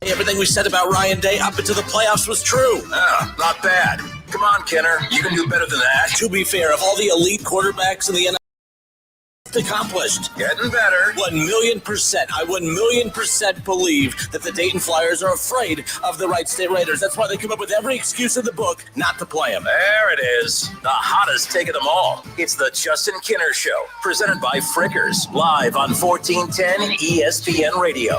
Everything we said about Ryan Day up into the playoffs was true. Not bad. Come on, Kenner. You can do better than that. To be fair, of all the elite quarterbacks in the NFL accomplished, Getting better. 1,000,000%. I 1,000,000% believe that the Dayton Flyers are afraid of the Wright State Raiders. That's why they come up with every excuse in the book not to play them. There it is. The hottest take of them all. It's the Justin Kenner Show, presented by Frickers, live on 1410 ESPN Radio.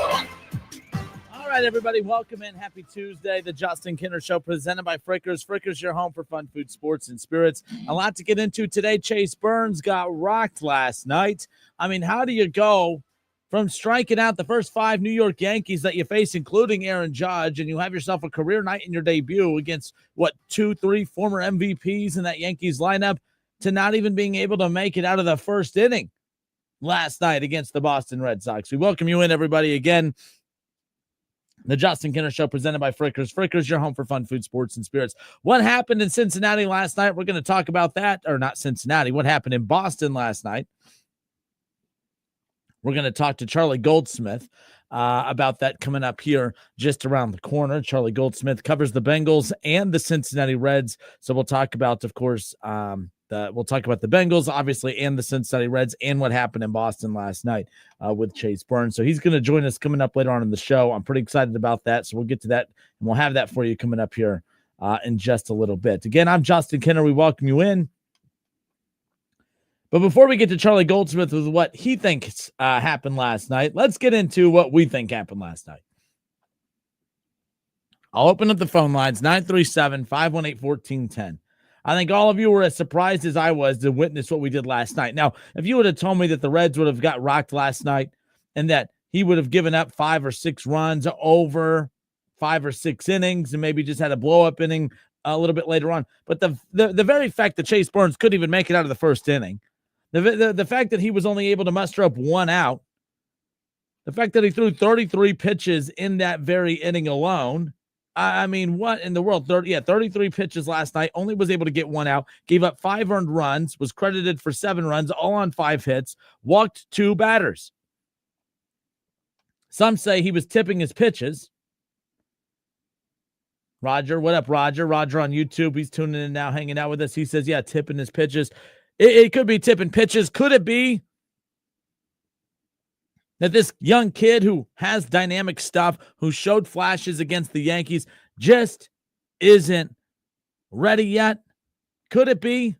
All right, everybody, welcome in. Happy Tuesday. The Justin Kenner Show presented by Frickers. Frickers, your home for fun, food, sports, and spirits. A lot to get into today. Chase Burns got rocked last night. I mean, how do you go from striking out the first 5 New York Yankees that you face, including Aaron Judge, and you have yourself a career night in your debut against, 2, 3 former MVPs in that Yankees lineup, to not even being able to make it out of the first inning last night against the Boston Red Sox? We welcome you in, everybody, again. The Justin Kenner Show presented by Frickers. Frickers, your home for fun, food, sports, and spirits. What happened in Cincinnati last night? We're going to talk about that. Or not Cincinnati. What happened in Boston last night? We're going to talk to Charlie Goldsmith about that coming up here just around the corner. Charlie Goldsmith covers the Bengals and the Cincinnati Reds. So we'll talk about, of course, we'll talk about the Bengals, obviously, and the Cincinnati Reds and what happened in Boston last night with Chase Burns. So he's going to join us coming up later on in the show. I'm pretty excited about that. So we'll get to that, and we'll have that for you coming up here in just a little bit. Again, I'm Justin Kenner. We welcome you in. But before we get to Charlie Goldsmith with what he thinks happened last night, let's get into what we think happened last night. I'll open up the phone lines, 937-518-1410. I think all of you were as surprised as I was to witness what we did last night. Now, if you would have told me that the Reds would have got rocked last night and that he would have given up 5 or 6 runs over 5 or 6 innings and maybe just had a blow-up inning a little bit later on. But the very fact that Chase Burns couldn't even make it out of the first inning, the fact that he was only able to muster up 1 out, the fact that he threw 33 pitches in that very inning alone, I mean, what in the world? 33 pitches last night, only was able to get 1 out, gave up 5 earned runs, was credited for 7 runs, all on 5 hits, walked 2 batters. Some say he was tipping his pitches. Roger, what up, Roger? Roger on YouTube, he's tuning in now, hanging out with us. He says, yeah, tipping his pitches. It could be tipping pitches. Could it be that this young kid who has dynamic stuff, who showed flashes against the Yankees, just isn't ready yet? Could it be?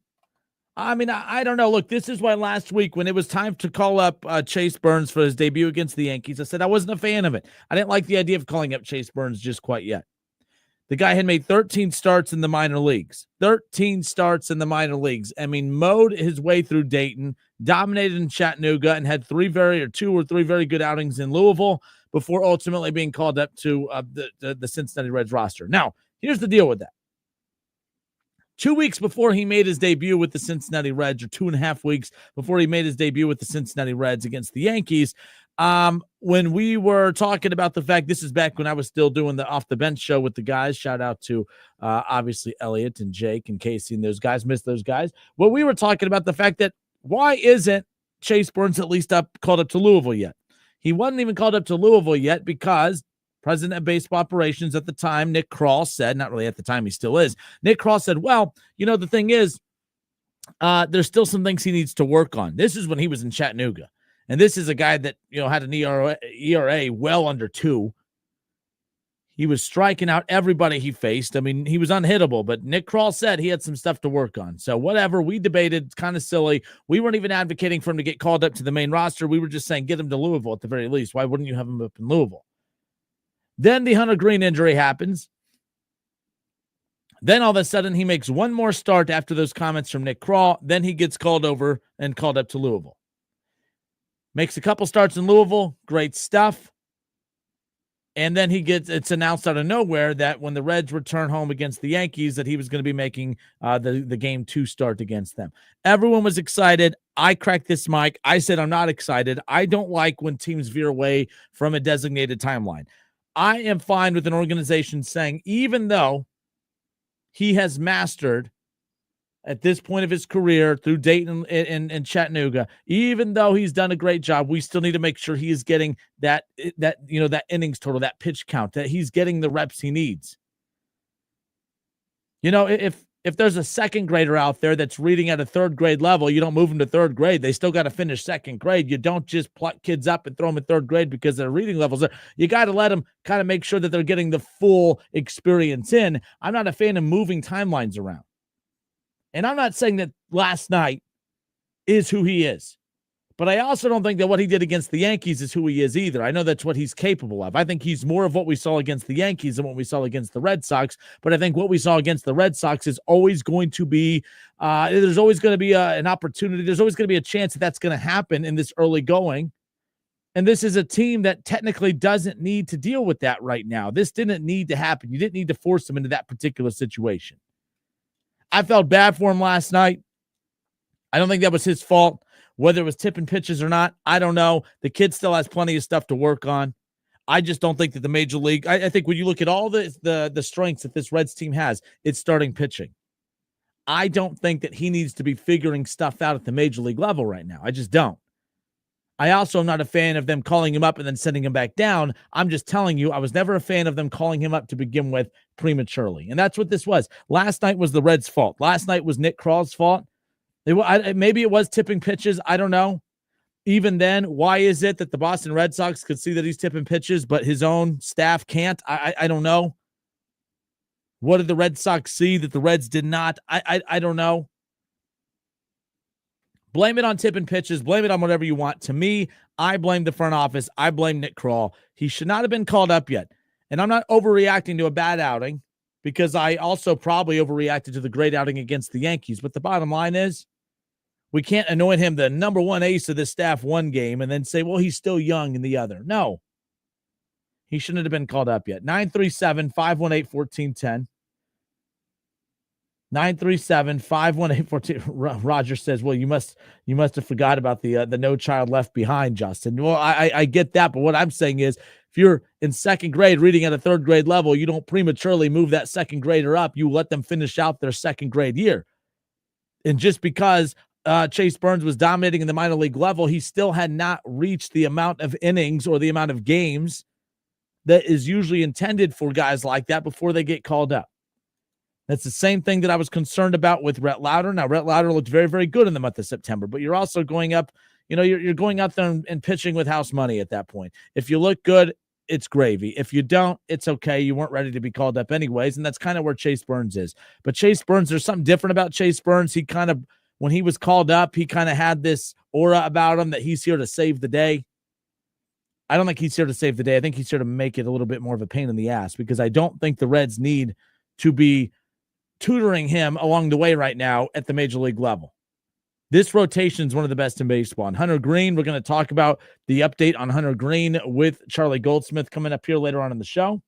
I mean, I don't know. Look, this is why last week when it was time to call up Chase Burns for his debut against the Yankees, I said I wasn't a fan of it. I didn't like the idea of calling up Chase Burns just quite yet. The guy had made 13 starts in the minor leagues. 13 starts in the minor leagues. I mean, mowed his way through Dayton, dominated in Chattanooga, and had 2 or 3 very good outings in Louisville before ultimately being called up to the Cincinnati Reds roster. Now, here's the deal with that. 2 weeks before he made his debut with the Cincinnati Reds, or 2.5 weeks before he made his debut with the Cincinnati Reds against the Yankees, when we were talking about the fact, this is back when I was still doing the off the bench show with the guys, shout out to obviously Elliot and Jake and Casey and those guys, miss those guys. Well, we were talking about the fact that why isn't Chase Burns at least called up to Louisville yet? He wasn't even called up to Louisville yet because president of baseball operations at the time, Nick Kroll, said, not really at the time, he still is. Nick Kroll said, well, the thing is, there's still some things he needs to work on. This is when he was in Chattanooga. And this is a guy that, had an ERA well under 2. He was striking out everybody he faced. I mean, he was unhittable, but Nick Kroll said he had some stuff to work on. So whatever, we debated, kind of silly. We weren't even advocating for him to get called up to the main roster. We were just saying, get him to Louisville at the very least. Why wouldn't you have him up in Louisville? Then the Hunter Green injury happens. Then all of a sudden he makes one more start after those comments from Nick Kroll. Then he gets called over and called up to Louisville. Makes a couple starts in Louisville. Great stuff. And then it's announced out of nowhere that when the Reds return home against the Yankees, that he was going to be making the game 2 start against them. Everyone was excited. I cracked this mic. I said, I'm not excited. I don't like when teams veer away from a designated timeline. I am fine with an organization saying, even though he has mastered at this point of his career through Dayton and Chattanooga, even though he's done a great job, we still need to make sure he is getting that innings total, that pitch count, that he's getting the reps he needs. If there's a second grader out there that's reading at a third grade level, you don't move them to third grade. They still got to finish second grade. You don't just pluck kids up and throw them in third grade because their reading levels are. You got to let them kind of make sure that they're getting the full experience in. I'm not a fan of moving timelines around. And I'm not saying that last night is who he is. But I also don't think that what he did against the Yankees is who he is either. I know that's what he's capable of. I think he's more of what we saw against the Yankees than what we saw against the Red Sox. But I think what we saw against the Red Sox is always going to be, there's always going to be an opportunity. There's always going to be a chance that that's going to happen in this early going. And this is a team that technically doesn't need to deal with that right now. This didn't need to happen. You didn't need to force him into that particular situation. I felt bad for him last night. I don't think that was his fault. Whether it was tipping pitches or not, I don't know. The kid still has plenty of stuff to work on. I just don't think that the major league, I think when you look at all the strengths that this Reds team has, it's starting pitching. I don't think that he needs to be figuring stuff out at the major league level right now. I just don't. I also am not a fan of them calling him up and then sending him back down. I'm just telling you, I was never a fan of them calling him up to begin with prematurely. And that's what this was. Last night was the Reds' fault. Last night was Nick Kral's fault. Maybe it was tipping pitches. I don't know. Even then, why is it that the Boston Red Sox could see that he's tipping pitches, but his own staff can't? I don't know. What did the Red Sox see that the Reds did not? I don't know. Blame it on tipping pitches. Blame it on whatever you want. To me, I blame the front office. I blame Nick Krall. He should not have been called up yet. And I'm not overreacting to a bad outing because I also probably overreacted to the great outing against the Yankees. But the bottom line is, we can't anoint him the number one ace of this staff one game and then say, well, he's still young in the other. No. He shouldn't have been called up yet. 937-518-1410. 937-518-14. Roger says, well, you must have forgot about the No Child Left Behind, Justin. Well, I get that, but what I'm saying is if you're in second grade reading at a third grade level, you don't prematurely move that second grader up. You let them finish out their second grade year. And just because Chase Burns was dominating in the minor league level, he still had not reached the amount of innings or the amount of games that is usually intended for guys like that before they get called up. That's the same thing that I was concerned about with Rhett Lauder. Now, Rhett Lauder looked very, very good in the month of September, but you're also going up, you're going out there and pitching with house money at that point. If you look good, it's gravy. If you don't, it's okay. You weren't ready to be called up anyways, and that's kind of where Chase Burns is. But Chase Burns, there's something different about Chase Burns. He kind of, when he was called up, he kind of had this aura about him that he's here to save the day. I don't think he's here to save the day. I think he's here to make it a little bit more of a pain in the ass because I don't think the Reds need to be tutoring him along the way right now at the major league level. This rotation is one of the best in baseball. And Hunter Green, we're going to talk about the update on Hunter Green with Charlie Goldsmith coming up here later on in the show.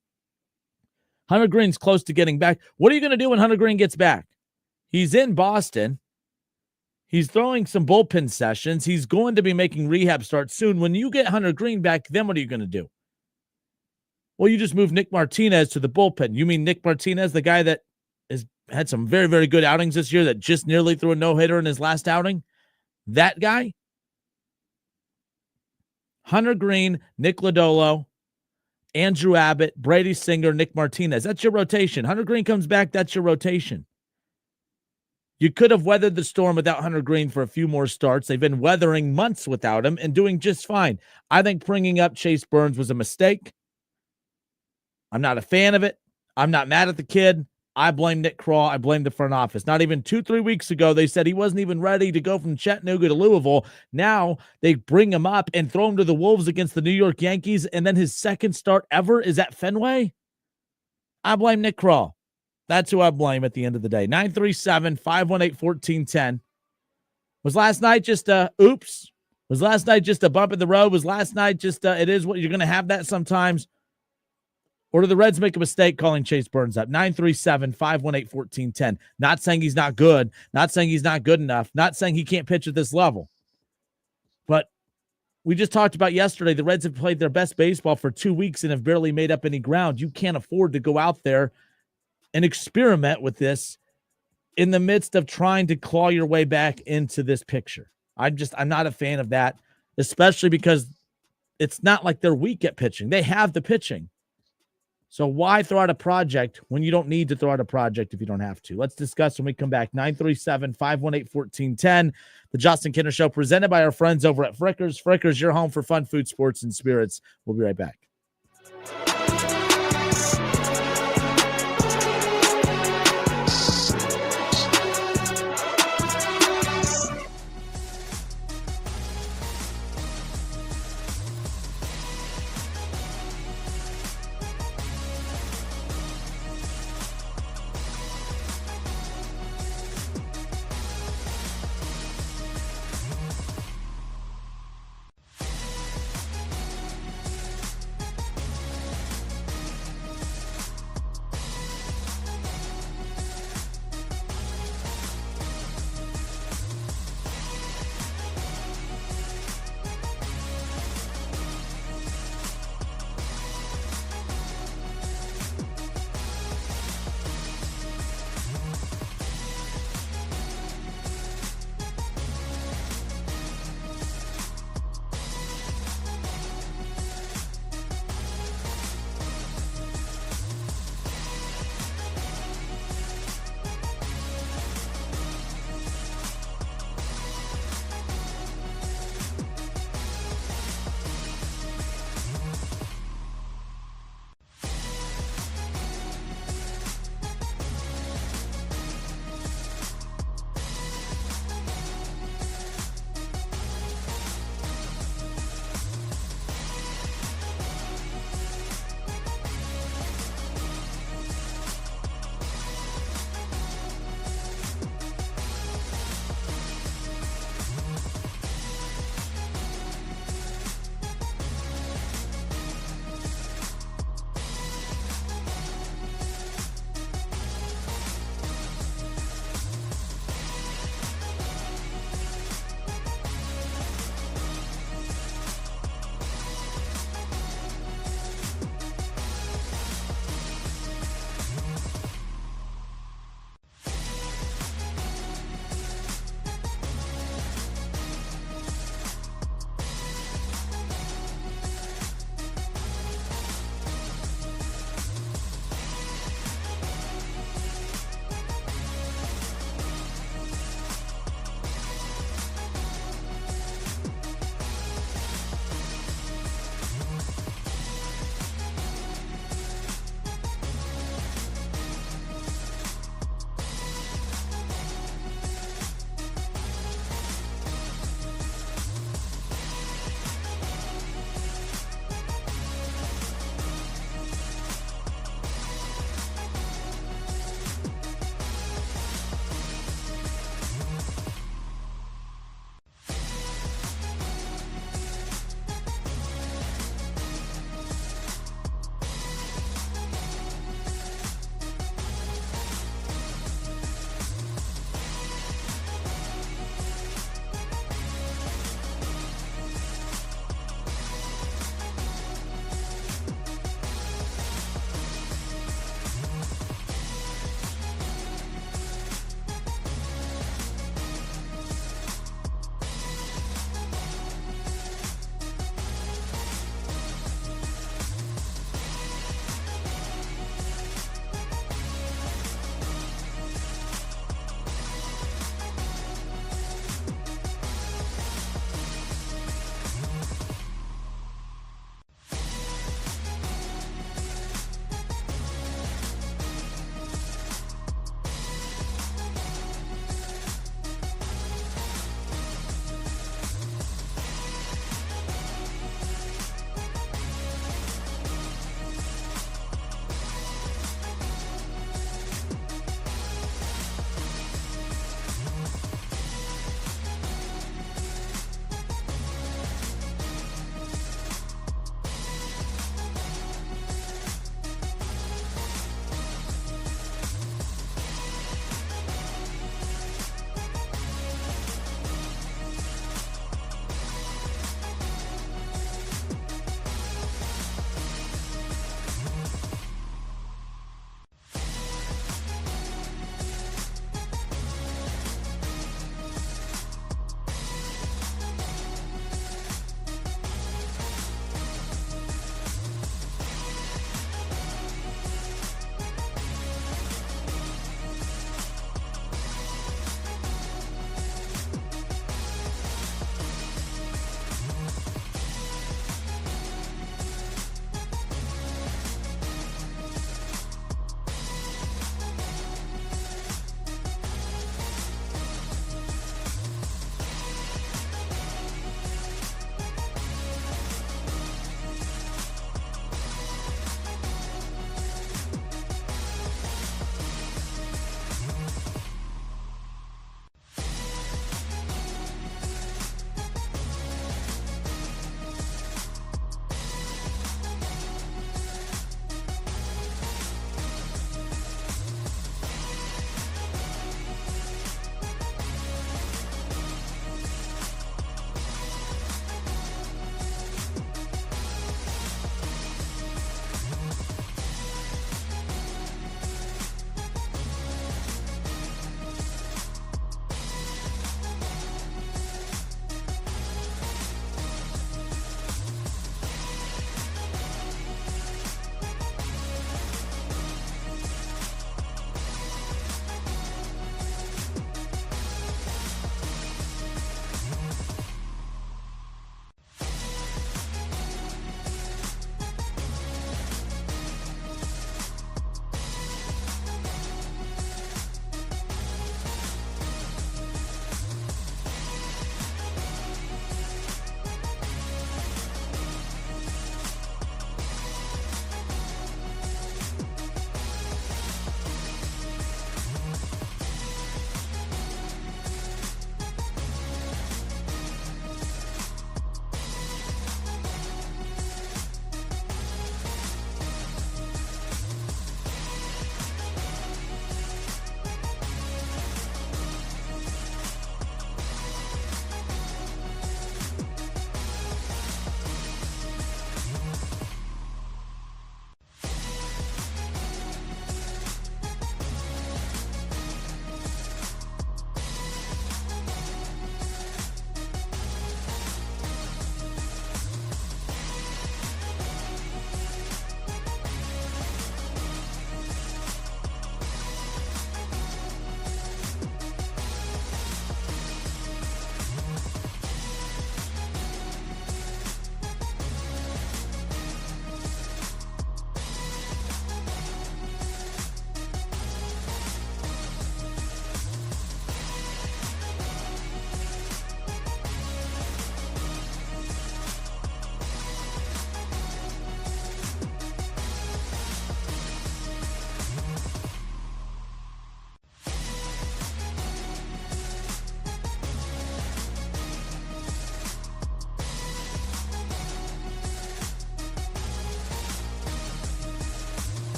Hunter Green's close to getting back. What are you going to do when Hunter Green gets back? He's in Boston. He's throwing some bullpen sessions. He's going to be making rehab starts soon. When you get Hunter Green back, then what are you going to do? Well, you just move Nick Martinez to the bullpen. You mean Nick Martinez, the guy that has had some very, very good outings this year that just nearly threw a no-hitter in his last outing? That guy? Hunter Green, Nick Lodolo, Andrew Abbott, Brady Singer, Nick Martinez. That's your rotation. Hunter Green comes back, that's your rotation. You could have weathered the storm without Hunter Green for a few more starts. They've been weathering months without him and doing just fine. I think bringing up Chase Burns was a mistake. I'm not a fan of it. I'm not mad at the kid. I blame Nick Krall. I blame the front office. Not even 2-3 weeks ago, they said he wasn't even ready to go from Chattanooga to Louisville. Now they bring him up and throw him to the Wolves against the New York Yankees, and then his second start ever is at Fenway? I blame Nick Krall. That's who I blame at the end of the day. 937-518-1410. Was last night just a oops? Was last night just a bump in the road? Was last night just it is what you're going to have that sometimes? Or do the Reds make a mistake calling Chase Burns up? 937-518-1410. Not saying he's not good. Not saying he's not good enough. Not saying he can't pitch at this level. But we just talked about yesterday, the Reds have played their best baseball for 2 weeks and have barely made up any ground. You can't afford to go out there and experiment with this in the midst of trying to claw your way back into this picture. I'm not a fan of that, especially because it's not like they're weak at pitching. They have the pitching. So why throw out a project when you don't need to throw out a project if you don't have to? Let's discuss when we come back. 937-518-1410. The Justin Kinner Show, presented by our friends over at Frickers. Frickers, your home for fun, food, sports, and spirits. We'll be right back.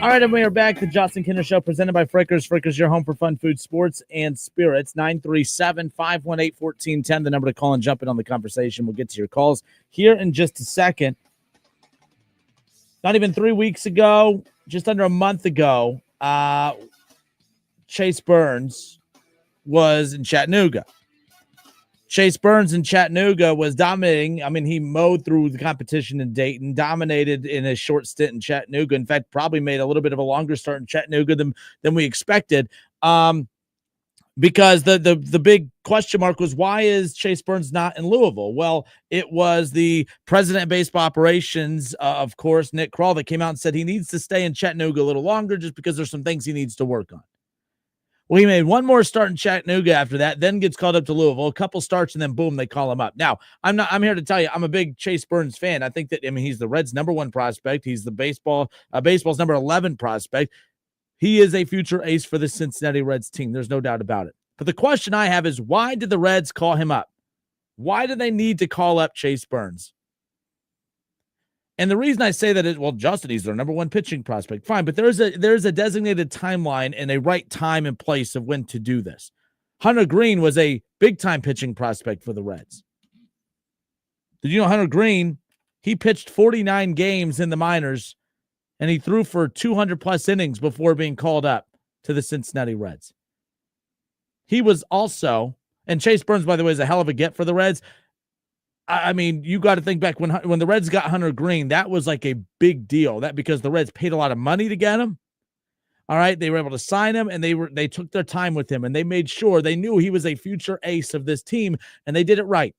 All right, and we are back. The Justin Kinner Show presented by Frickers. Frickers, your home for fun food, sports, and spirits. 937-518-1410, the number to call and jump in on the conversation. We'll get to your calls here in just a second. Not even 3 weeks ago, just under a month ago, Chase Burns was in Chattanooga. Chase Burns in Chattanooga was dominating. I mean, he mowed through the competition in Dayton, dominated in a short stint in Chattanooga. In fact, probably made a little bit of a longer start in Chattanooga than we expected. Because the big question mark was, why is Chase Burns not in Louisville? Well, it was the president of baseball operations, of course, Nick Kroll, that came out and said he needs to stay in Chattanooga a little longer just because there's some things he needs to work on. Well, he made one more start in Chattanooga after that, then gets called up to Louisville, a couple starts, and then boom, they call him up. Now, I'm here to tell you, I'm a big Chase Burns fan. I think that, he's the Reds' number 1 prospect. He's the baseball's number 11 prospect. He is a future ace for the Cincinnati Reds team. There's no doubt about it. But the question I have is, why did the Reds call him up? Why do they need to call up Chase Burns? And the reason I say that is, well, Justin, he's their number 1 pitching prospect. Fine, but there's a designated timeline and a right time and place of when to do this. Hunter Green was a big-time pitching prospect for the Reds. Did you know Hunter Green, he pitched 49 games in the minors, and he threw for 200-plus innings before being called up to the Cincinnati Reds. He was also, and Chase Burns, by the way, is a hell of a get for the Reds. I mean, you got to think back when the Reds got Hunter Green, that was like a big deal. That because the Reds paid a lot of money to get him. All right, they were able to sign him, and they took their time with him, and they made sure they knew he was a future ace of this team, and they did it right.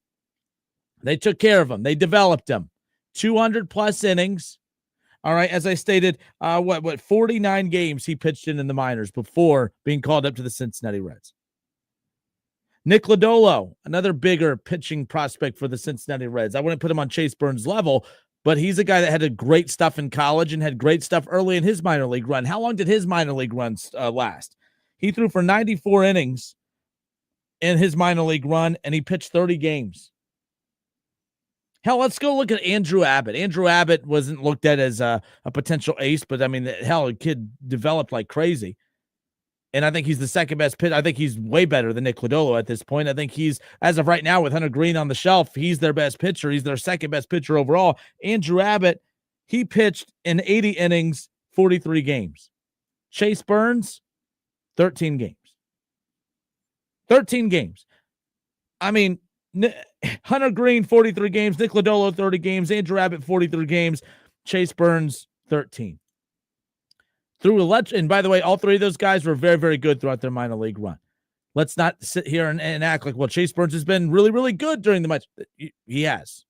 They took care of him. They developed him. 200-plus innings. All right, as I stated, 49 games he pitched in the minors before being called up to the Cincinnati Reds. Nick Lodolo, another bigger pitching prospect for the Cincinnati Reds. I wouldn't put him on Chase Burns' level, but he's a guy that had a great stuff in college and had great stuff early in his minor league run. How long did his minor league run last? He threw for 94 innings in his minor league run, and he pitched 30 games. Hell, let's go look at Andrew Abbott. Andrew Abbott wasn't looked at as a potential ace, but, the kid developed like crazy. And I think he's the second best pitcher. I think he's way better than Nick Lodolo at this point. I think he's, as of right now, with Hunter Green on the shelf, he's their best pitcher. He's their second best pitcher overall. Andrew Abbott, he pitched in 80 innings, 43 games. Chase Burns, 13 games. 13 games. Hunter Green, 43 games. Nick Lodolo, 30 games. Andrew Abbott, 43 games. Chase Burns, 13. And by the way, all 3 of those guys were very, very good throughout their minor league run. Let's not sit here and act like, well, Chase Burns has been really, really good during the match. He has.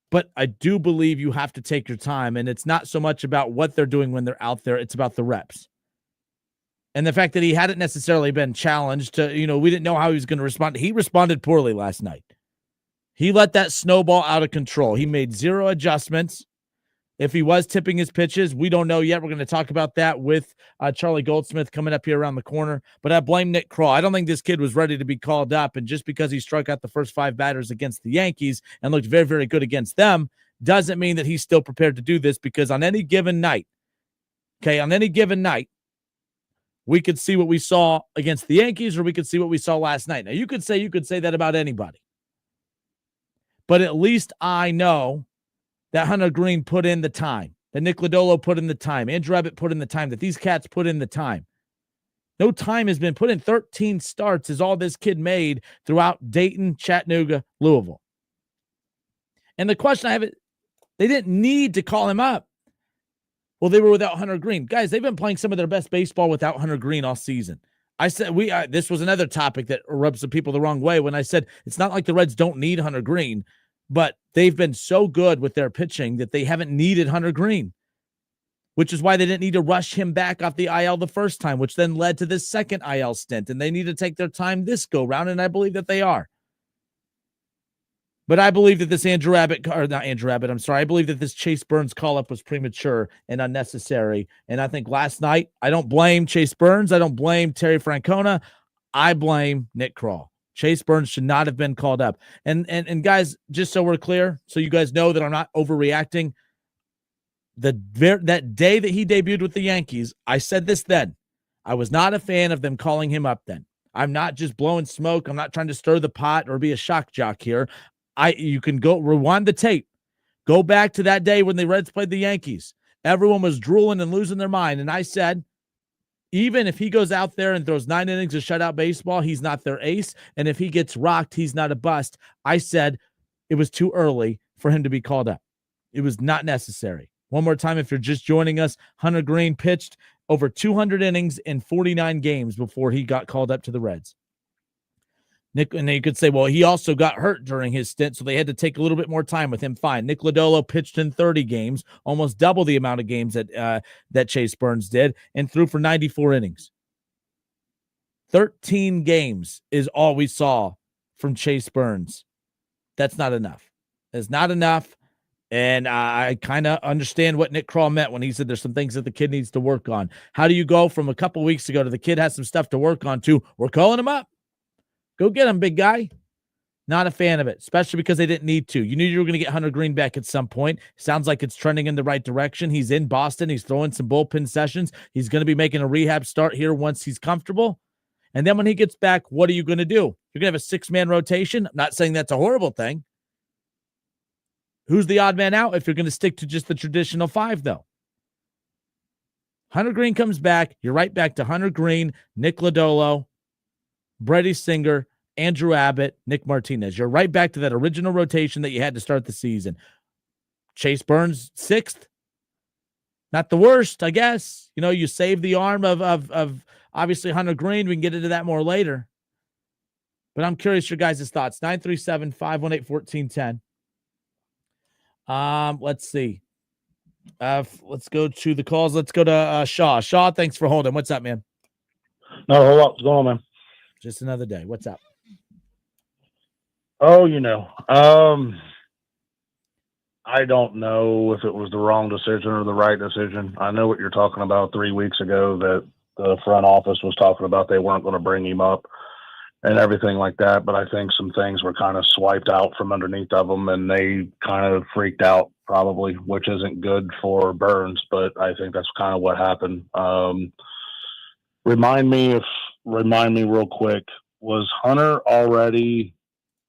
But I do believe you have to take your time, and it's not so much about what they're doing when they're out there. It's about the reps. And the fact that he hadn't necessarily been challenged to, we didn't know how he was going to respond. He responded poorly last night. He let that snowball out of control. He made 0 adjustments. If he was tipping his pitches, we don't know yet. We're going to talk about that with Charlie Goldsmith coming up here around the corner. But I blame Nick Kroll. I don't think this kid was ready to be called up. And just because he struck out the first 5 batters against the Yankees and looked very, very good against them doesn't mean that he's still prepared to do this, because on any given night, we could see what we saw against the Yankees, or we could see what we saw last night. Now, you could say that about anybody. But at least I know that Hunter Green put in the time, that Nick Lodolo put in the time, Andrew Abbott put in the time, that these cats put in the time. No time has been put in. 13 starts is all this kid made throughout Dayton, Chattanooga, Louisville. And the question I have, they didn't need to call him up. Well, they were without Hunter Green. Guys, they've been playing some of their best baseball without Hunter Green all season. I said this was another topic that rubs some people the wrong way when I said it's not like the Reds don't need Hunter Green, but they've been so good with their pitching that they haven't needed Hunter Green, which is why they didn't need to rush him back off the IL the first time, which then led to this second IL stint. And they need to take their time this go round, and I believe that they are. But I believe that this I believe that this Chase Burns call-up was premature and unnecessary. And I think last night, I don't blame Chase Burns. I don't blame Terry Francona. I blame Nick Kroll. Chase Burns should not have been called up. And guys, just so we're clear, so you guys know that I'm not overreacting, that day that he debuted with the Yankees, I said this then. I was not a fan of them calling him up then. I'm not just blowing smoke. I'm not trying to stir the pot or be a shock jock here. You can go rewind the tape. Go back to that day when the Reds played the Yankees. Everyone was drooling and losing their mind. And I said, even if he goes out there and throws 9 innings of shutout baseball, he's not their ace. And if he gets rocked, he's not a bust. I said it was too early for him to be called up. It was not necessary. One more time, if you're just joining us, Hunter Green pitched over 200 innings in 49 games before he got called up to the Reds. Nick, and you could say, well, he also got hurt during his stint, so they had to take a little bit more time with him. Fine. Nick Lodolo pitched in 30 games, almost double the amount of games that Chase Burns did, and threw for 94 innings. 13 games is all we saw from Chase Burns. That's not enough. It's not enough. And I kind of understand what Nick Kroll meant when he said there's some things that the kid needs to work on. How do you go from a couple weeks ago to the kid has some stuff to work on to we're calling him up? Go get him, big guy. Not a fan of it, especially because they didn't need to. You knew you were going to get Hunter Green back at some point. Sounds like it's trending in the right direction. He's in Boston. He's throwing some bullpen sessions. He's going to be making a rehab start here once he's comfortable. And then when he gets back, what are you going to do? You're going to have a 6-man rotation. I'm not saying that's a horrible thing. Who's the odd man out if you're going to stick to just the traditional 5, though? Hunter Green comes back. You're right back to Hunter Green, Nick Lodolo, Brady Singer, Andrew Abbott, Nick Martinez. You're right back to that original rotation that you had to start the season. Chase Burns, 6th. Not the worst, I guess. You know, you save the arm of obviously Hunter Green. We can get into that more later. But I'm curious your guys' thoughts. 937-518-1410. Let's see. Let's go to the calls. Let's go to Shaw. Shaw, thanks for holding. What's up, man? No, hold up. What's going on, man? Just another day. What's up? Oh, I don't know if it was the wrong decision or the right decision. I know what you're talking about 3 weeks ago that the front office was talking about they weren't going to bring him up and everything like that. But I think some things were kind of swiped out from underneath of them and they kind of freaked out probably, which isn't good for Burns, but I think that's kind of what happened. Remind me real quick, was Hunter already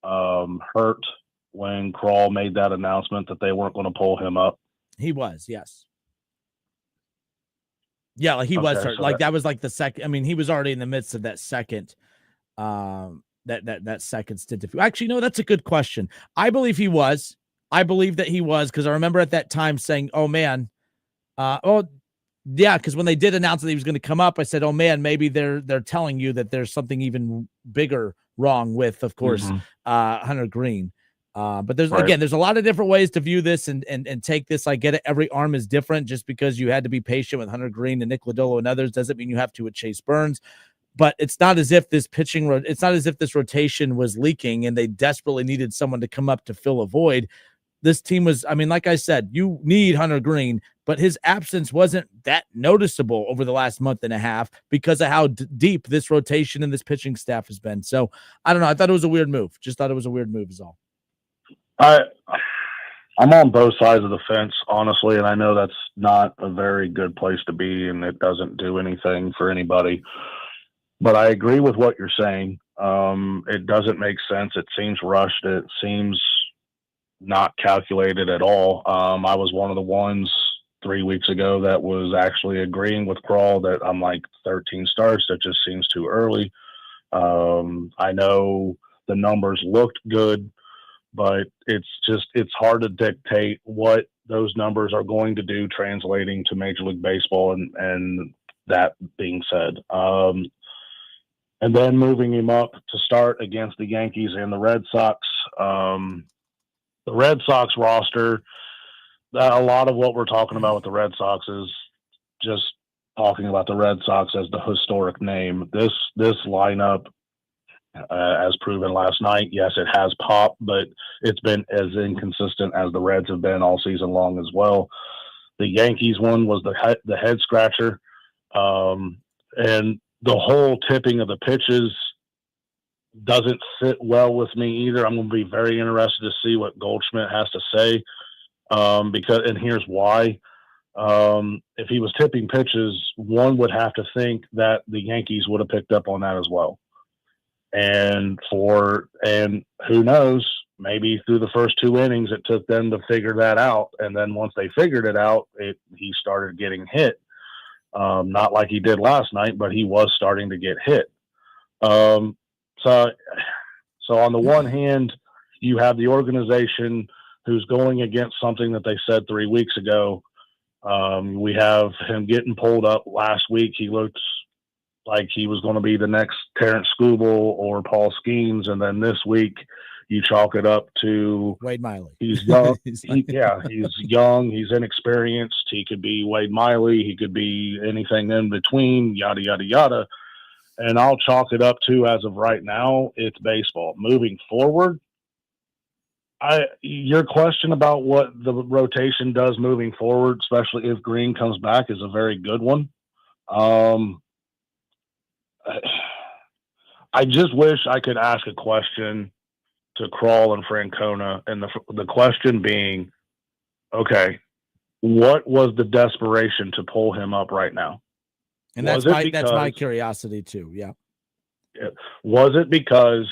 hurt when Kroll made that announcement that they weren't going to pull him up? He was, yes. Yeah, like he was hurt. So like that was like the second. I mean, he was already in the midst of that second, that second stint. Actually, no, that's a good question. I believe he was. I believe that he was because I remember at that time saying, "Oh man, yeah," because when they did announce that he was going to come up, I said, "Oh man, maybe they're telling you that there's something even bigger wrong with, of course, Hunter Green." But there's there's a lot of different ways to view this and take this. I get it. Every arm is different. Just because you had to be patient with Hunter Green and Nick Lodolo and others doesn't mean you have to with Chase Burns. But it's not as if this rotation was leaking and they desperately needed someone to come up to fill a void. This team was, I mean, like I said, you need Hunter Green, but his absence wasn't that noticeable over the last month and a half because of how deep this rotation and this pitching staff has been. So I don't know. I thought it was a weird move. Just thought it was a weird move is all. I'm on both sides of the fence, honestly, and I know that's not a very good place to be, and it doesn't do anything for anybody. But I agree with what you're saying. It doesn't make sense. It seems rushed. It seems not calculated at all. I was one of the ones 3 weeks ago that was actually agreeing with Kroll that I'm like 13 starts. That just seems too early. I know the numbers looked good, but it's hard to dictate what those numbers are going to do translating to Major League Baseball. And that being said, and then moving him up to start against the Yankees and the Red Sox. The Red Sox roster, a lot of what we're talking about with the Red Sox is just talking about the Red Sox as the historic name. This lineup, as proven last night, yes, it has pop, but it's been as inconsistent as the Reds have been all season long as well. The Yankees one was the head scratcher, and the whole tipping of the pitches doesn't sit well with me either. I'm going to be very interested to see what Goldsmith has to say, and here's why. If he was tipping pitches, one would have to think that the Yankees would have picked up on that as well. And who knows, maybe through the first 2 innings, it took them to figure that out. And then once they figured it out, he started getting hit. Not like he did last night, but he was starting to get hit. So on the one hand, you have the organization who's going against something that they said 3 weeks ago. We have him getting pulled up last week. He looked like he was going to be the next Terrence Skubal or Paul Skeens. And then this week you chalk it up to Wade Miley. He's young. He's young. He's inexperienced. He could be Wade Miley. He could be anything in between, yada, yada, yada. And I'll chalk it up to, as of right now, it's baseball. Moving forward, your question about what the rotation does moving forward, especially if Green comes back, is a very good one. I just wish I could ask a question to Krall and Francona, and the question being, okay, what was the desperation to pull him up right now? And that's my curiosity too. Yeah. Was it because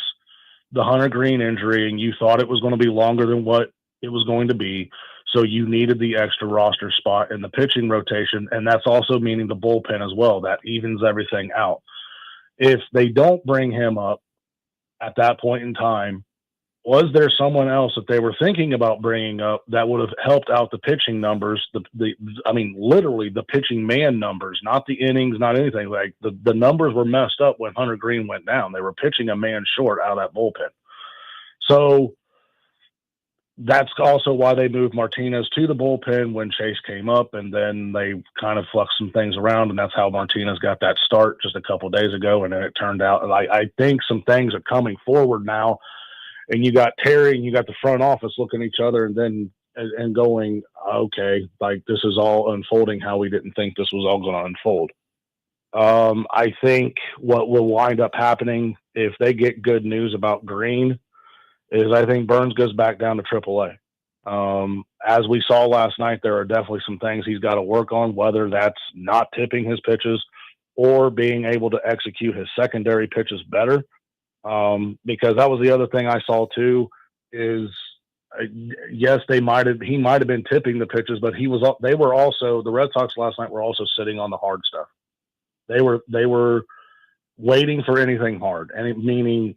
the Hunter Green injury and you thought it was going to be longer than what it was going to be, so you needed the extra roster spot in the pitching rotation, and that's also meaning the bullpen as well. That evens everything out. If they don't bring him up at that point in time, was there someone else that they were thinking about bringing up that would have helped out the pitching numbers? Literally the pitching man numbers, not the innings, not anything. Like the numbers were messed up when Hunter Green went down. They were pitching a man short out of that bullpen. So that's also why they moved Martinez to the bullpen when Chase came up, and then they kind of fluxed some things around, and that's how Martinez got that start just a couple of days ago. And then it turned out, I think some things are coming forward now, and you got Terry and you got the front office looking at each other and going, okay, like this is all unfolding how we didn't think this was all going to unfold. I think what will wind up happening if they get good news about Green is I think Burns goes back down to AAA. As we saw last night, there are definitely some things he's got to work on, whether that's not tipping his pitches or being able to execute his secondary pitches better. Because that was the other thing I saw too is, yes, he might have been tipping the pitches, but the Red Sox last night were also sitting on the hard stuff. They were waiting for anything hard, and meaning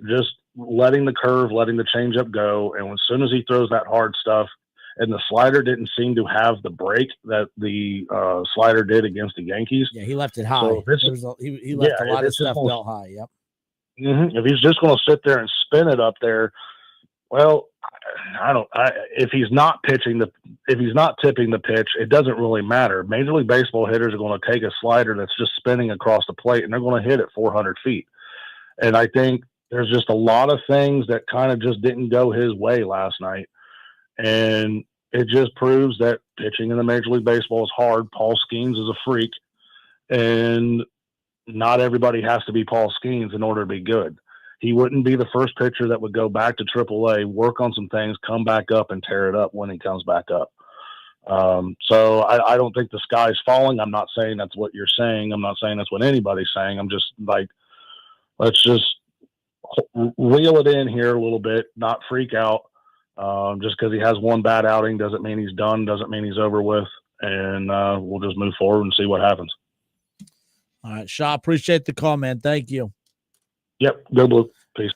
just letting the curve, letting the changeup go. And as soon as he throws that hard stuff, and the slider didn't seem to have the break that the slider did against the Yankees. Yeah, he left it high. So he left a lot of stuff belt high. Yep. Mm-hmm. If he's just going to sit there and spin it up there, well, if he's not tipping the pitch, it doesn't really matter. Major League Baseball hitters are going to take a slider that's just spinning across the plate, and they're going to hit it 400 feet. And I think there's just a lot of things that kind of just didn't go his way last night. And it just proves that pitching in the Major League Baseball is hard. Paul Skeens is a freak, and not everybody has to be Paul Skeens in order to be good. He wouldn't be the first pitcher that would go back to AAA, work on some things, come back up, and tear it up when he comes back up. So I don't think the sky's falling. I'm not saying that's what you're saying. I'm not saying that's what anybody's saying. I'm just like, let's just reel it in here a little bit, not freak out. Just because he has one bad outing doesn't mean he's done, doesn't mean he's over with. And we'll just move forward and see what happens. All right, Shaw, appreciate the call, man. Thank you. Yep, go Blue. Peace.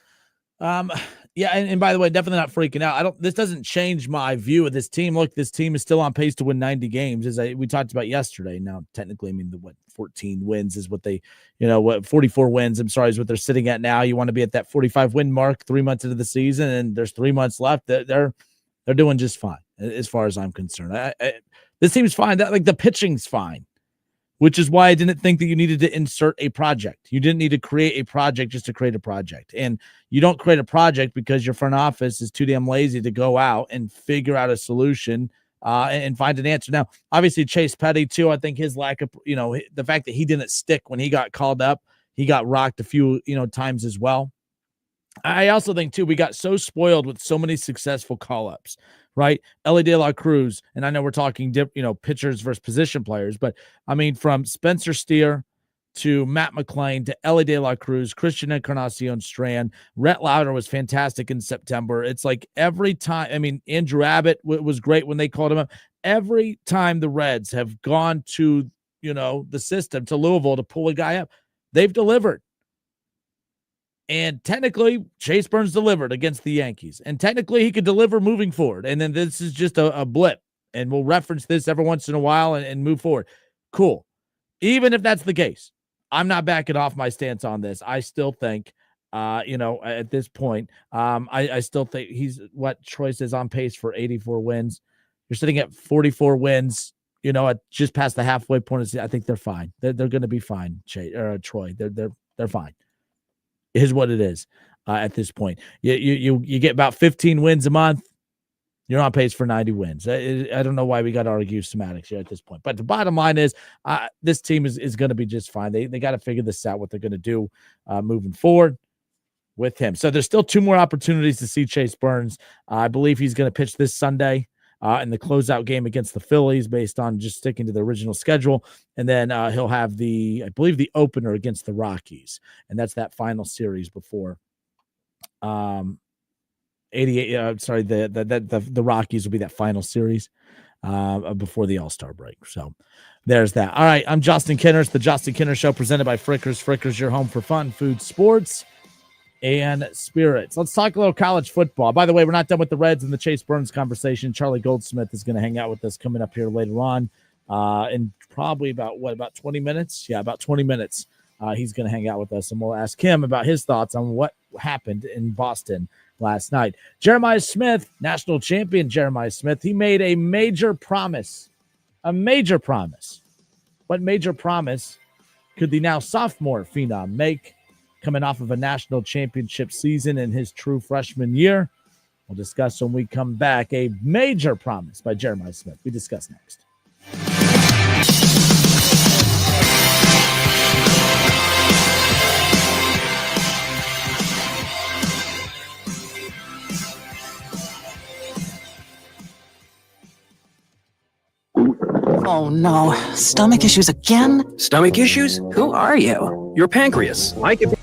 Yeah, and by the way, definitely not freaking out. This doesn't change my view of this team. Look, this team is still on pace to win 90 games, as we talked about yesterday. Now, technically, I mean, 14 wins is what they, 44 wins, I'm sorry, is what they're sitting at now. You want to be at that 45 win mark 3 months into the season, and there's 3 months left. They're doing just fine, as far as I'm concerned. This team's fine. The pitching's fine, which is why I didn't think that you needed to insert a project. You didn't need to create a project just to create a project. And you don't create a project because your front office is too damn lazy to go out and figure out a solution and find an answer. Now, obviously, Chase Petty, too, I think his lack of, the fact that he didn't stick when he got called up, he got rocked a few, times as well. I also think, too, we got so spoiled with so many successful call-ups, right? Ellie De La Cruz, and I know we're talking, pitchers versus position players, but, I mean, from Spencer Steer to Matt McClain to Ellie De La Cruz, Christian Encarnacion Strand, Rhett Lauder was fantastic in September. It's like every time, I mean, Andrew Abbott was great when they called him up. Every time the Reds have gone to, the system, to Louisville to pull a guy up, they've delivered. And technically, Chase Burns delivered against the Yankees. And technically, he could deliver moving forward. And then this is just a blip. And we'll reference this every once in a while and move forward. Cool. Even if that's the case, I'm not backing off my stance on this. I still think, at this point, I still think he's what Troy says on pace for 84 wins. You're sitting at 44 wins, at just past the halfway point. I think they're fine. They're going to be fine, Troy. They're fine. Is what it is at this point. You get about 15 wins a month. You're on pace for 90 wins. I don't know why we got to argue semantics here at this point. But the bottom line is this team is going to be just fine. They got to figure this out, what they're going to do moving forward with him. So there's still 2 more opportunities to see Chase Burns. I believe he's going to pitch this Sunday in the closeout game against the Phillies based on just sticking to the original schedule. And then he'll have the opener against the Rockies. And that's that final series before 88. The Rockies will be that final series before the All-Star break. So there's that. All right. I'm Justin Kinner. It's the Justin Kinner Show presented by Frickers. Frickers, your home for fun, food, sports, and spirits. Let's talk a little college football. By the way, we're not done with the Reds and the Chase Burns conversation. Charlie Goldsmith is going to hang out with us coming up here later on in probably about 20 minutes? Yeah, about 20 minutes. He's going to hang out with us, and we'll ask him about his thoughts on what happened in Boston last night. Jeremiah Smith, national champion Jeremiah Smith, he made a major promise. A major promise. What major promise could the now sophomore phenom make coming off of a national championship season in his true freshman year? We'll discuss when we come back. A major promise by Jeremiah Smith. We discuss next. Oh no, stomach issues again? Stomach issues? Who are you? Your pancreas. I could be.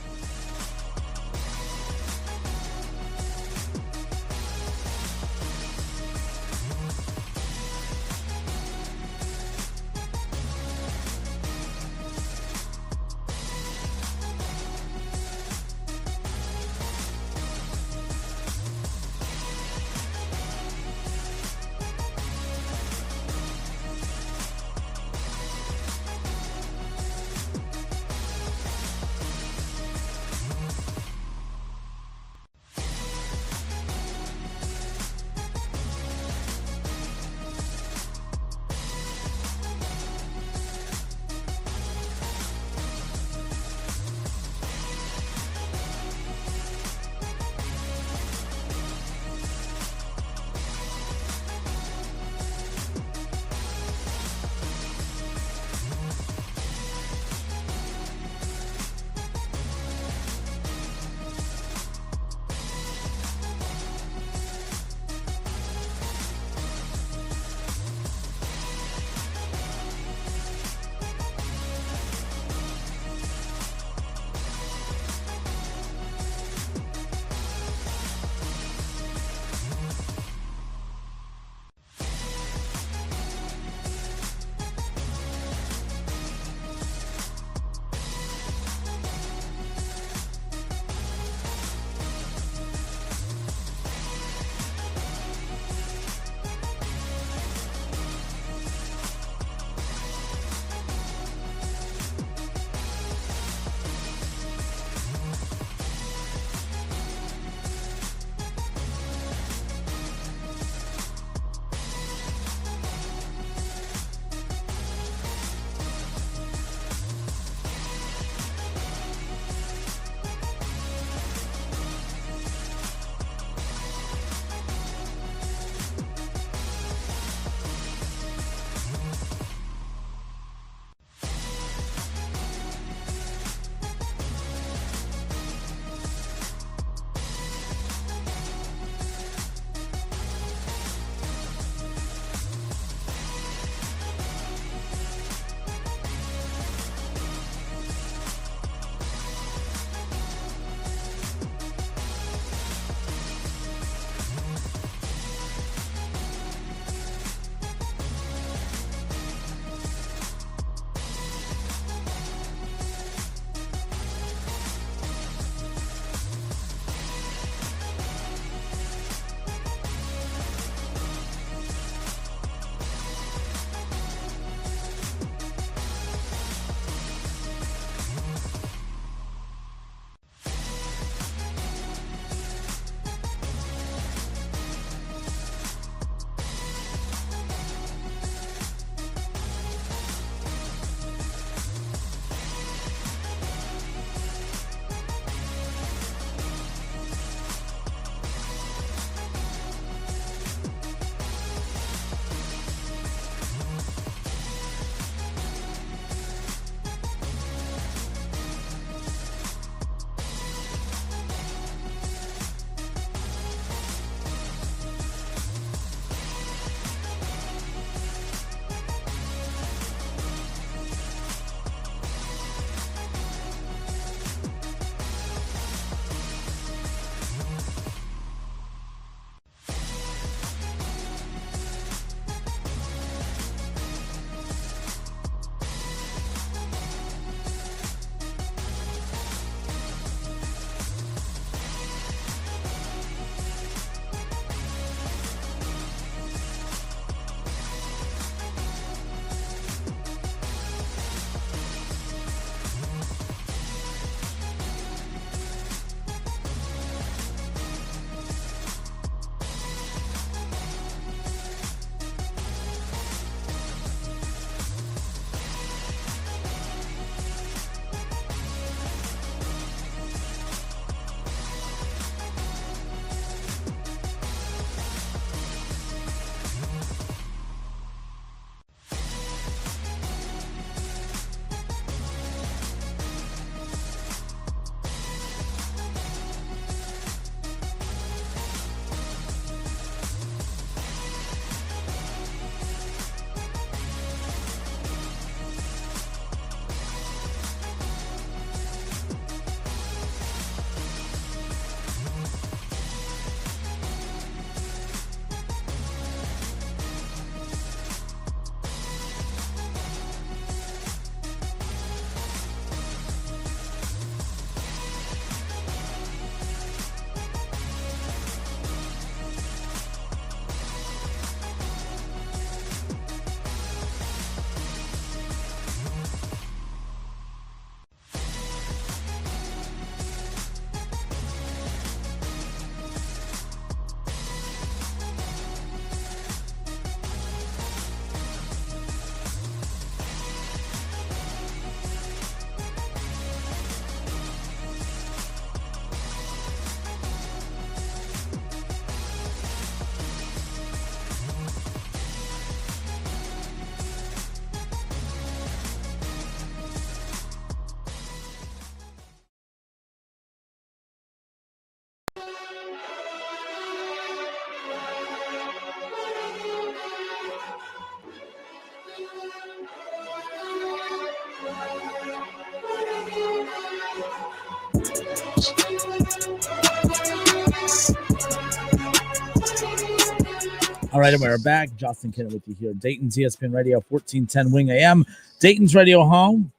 All right, and we're back. Justin Kinner with you here. Dayton's ESPN Radio, 1410 Wing AM. Dayton's radio home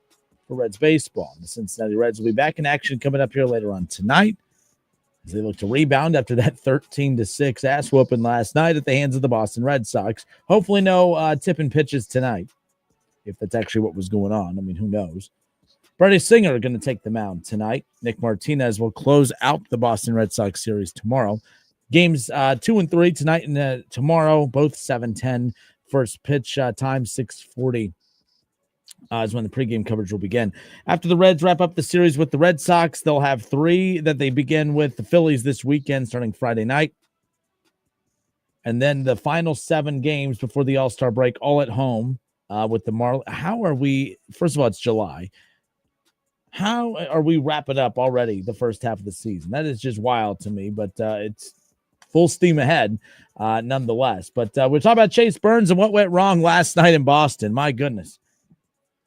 for Reds baseball. The Cincinnati Reds will be back in action coming up here later on tonight as they look to rebound after that 13-6 ass whooping last night at the hands of the Boston Red Sox. Hopefully no tipping pitches tonight, if that's actually what was going on. I mean, who knows? Brady Singer are going to take the mound tonight. Nick Martinez will close out the Boston Red Sox series tomorrow. Games 2 and 3 tonight and tomorrow, both 7:10. First pitch time 6:40 is when the pregame coverage will begin. After the Reds wrap up the series with the Red Sox, they'll have 3 that they begin with the Phillies this weekend, starting Friday night. And then the final 7 games before the All-Star break, all at home with the Marlins. How are we? First of all, it's July. How are we wrapping up already the first half of the season? That is just wild to me, but it's full steam ahead nonetheless. But we're talking about Chase Burns and what went wrong last night in Boston. My goodness.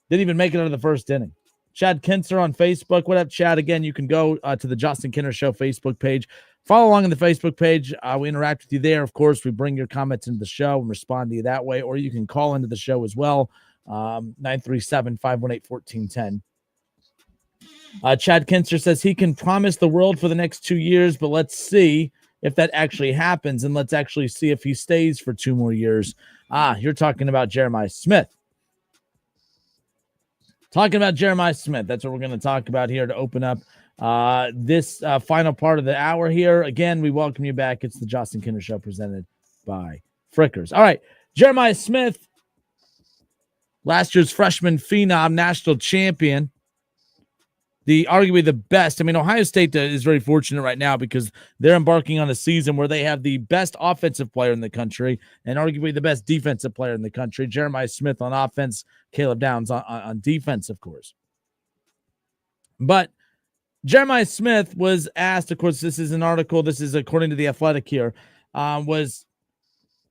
Didn't even make it out of the first inning. Chad Kinser on Facebook. What up, Chad? Again, you can go to the Justin Kinner Show Facebook page. Follow along on the Facebook page. We interact with you there. Of course, we bring your comments into the show and respond to you that way, or you can call into the show as well, 937-518-1410. Chad Kinser says he can promise the world for the next 2 years, but let's see if that actually happens, and let's actually see if he stays for 2 more years. You're talking about Jeremiah Smith. Talking about Jeremiah Smith. That's what we're going to talk about here to open up this final part of the hour here. Again, we welcome you back. It's the Justin Kinner Show presented by Frickers. All right, Jeremiah Smith, last year's freshman phenom, national champion. Arguably the best. I mean, Ohio State is very fortunate right now because they're embarking on a season where they have the best offensive player in the country and arguably the best defensive player in the country. Jeremiah Smith on offense, Caleb Downs on defense, of course. But Jeremiah Smith was asked, of course, this is an article, this is according to The Athletic here, was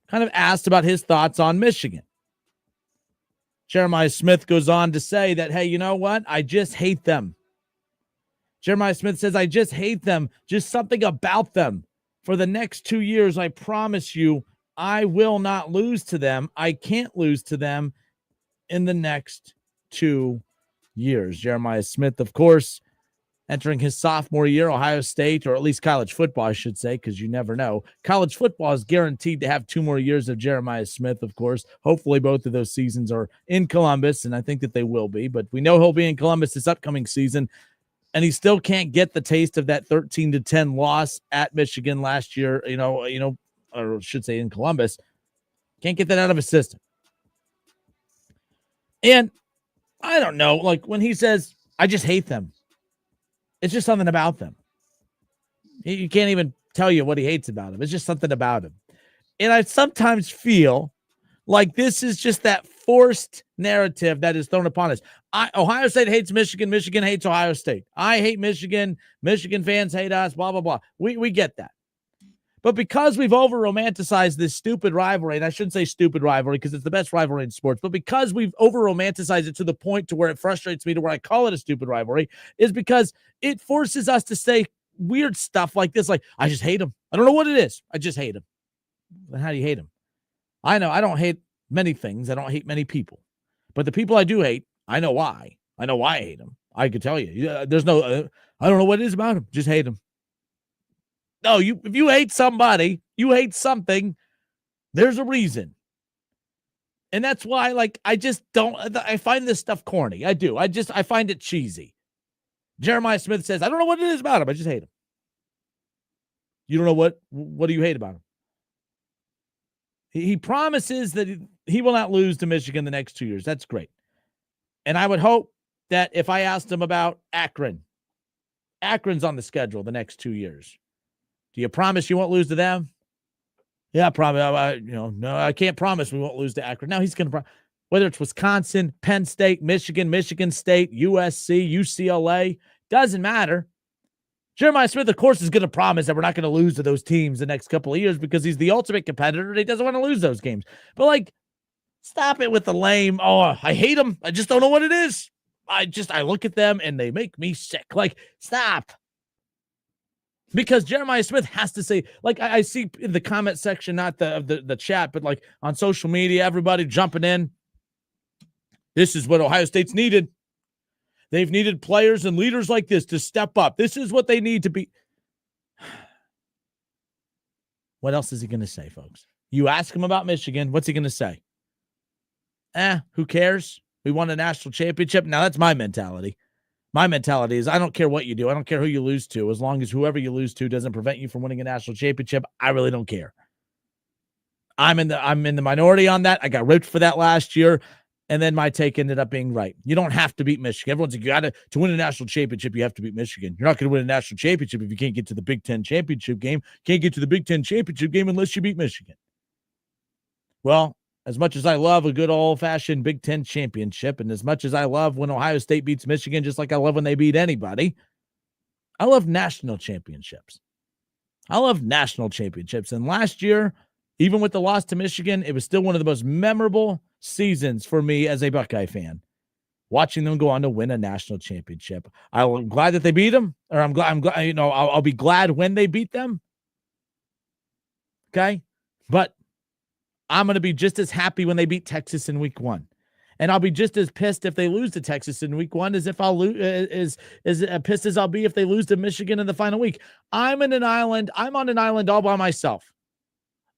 kind of asked about his thoughts on Michigan. Jeremiah Smith goes on to say that, hey, you know what? I just hate them. Jeremiah Smith says, I just hate them. Just something about them. For the next 2 years, I promise you, I will not lose to them. I can't lose to them in the next 2 years. Jeremiah Smith, of course, entering his sophomore year, Ohio State, or at least college football, I should say, because you never know. College football is guaranteed to have 2 more years of Jeremiah Smith, of course. Hopefully both of those seasons are in Columbus, and I think that they will be. But we know he'll be in Columbus this upcoming season. And he still can't get the taste of that 13-10 loss at Michigan last year, or I should say in Columbus. Can't get that out of his system. And I don't know, like when he says, I just hate them, it's just something about them. You can't even tell you what he hates about them. It's just something about him. And I sometimes feel like this is just that forced narrative that is thrown upon us. Ohio State hates Michigan. Michigan hates Ohio State. I hate Michigan. Michigan fans hate us, blah, blah, blah. We get that. But because we've over-romanticized this stupid rivalry, and I shouldn't say stupid rivalry because it's the best rivalry in sports, but because we've over-romanticized it to the point to where it frustrates me to where I call it a stupid rivalry, is because it forces us to say weird stuff like this, like, I just hate him. I don't know what it is. I just hate him. Then how do you hate him? I know I don't hate many things. I don't hate many people. But the people I do hate, I know why. I know why I hate them. I could tell you. There's no, I don't know what it is about them. Just hate them. No, if you hate somebody, you hate something, there's a reason. And that's why, like, I just don't, I find this stuff corny. I do. I find it cheesy. Jeremiah Smith says, I don't know what it is about him. I just hate him. You don't know what do you hate about him? He promises that he will not lose to Michigan the next 2 years. That's great. And I would hope that if I asked him about Akron's on the schedule the next 2 years. Do you promise you won't lose to them? Yeah, probably. No, I can't promise we won't lose to Akron. Now he's going to, whether it's Wisconsin, Penn State, Michigan, Michigan State, USC, UCLA, doesn't matter. Jeremiah Smith, of course, is going to promise that we're not going to lose to those teams the next couple of years because he's the ultimate competitor and he doesn't want to lose those games. But, like, stop it with the lame, I hate them. I just don't know what it is. I look at them and they make me sick. Like, stop. Because Jeremiah Smith has to say, like I see in the comment section, not the chat, but like on social media, everybody jumping in. This is what Ohio State's needed. They've needed players and leaders like this to step up. This is what they need to be. What else is he going to say, folks? You ask him about Michigan, what's he going to say? Who cares? We won a national championship. Now, that's my mentality. My mentality is I don't care what you do. I don't care who you lose to. As long as whoever you lose to doesn't prevent you from winning a national championship, I really don't care. I'm in the minority on that. I got ripped for that last year, and then my take ended up being right. You don't have to beat Michigan. Everyone's like, you got to win a national championship, you have to beat Michigan. You're not going to win a national championship if you can't get to the Big Ten championship game. Can't get to the Big Ten championship game unless you beat Michigan. Well, as much as I love a good old-fashioned Big Ten championship, and as much as I love when Ohio State beats Michigan, just like I love when they beat anybody, I love national championships. I love national championships. And last year, even with the loss to Michigan, it was still one of the most memorable seasons for me as a Buckeye fan, watching them go on to win a national championship. I'm glad that they beat them, or I'm glad, I'll be glad when they beat them. Okay? But I'm going to be just as happy when they beat Texas in week 1. And I'll be just as pissed if they lose to Texas in week 1 as if I'll lose as pissed as I'll be if they lose to Michigan in the final week. I'm on an island all by myself.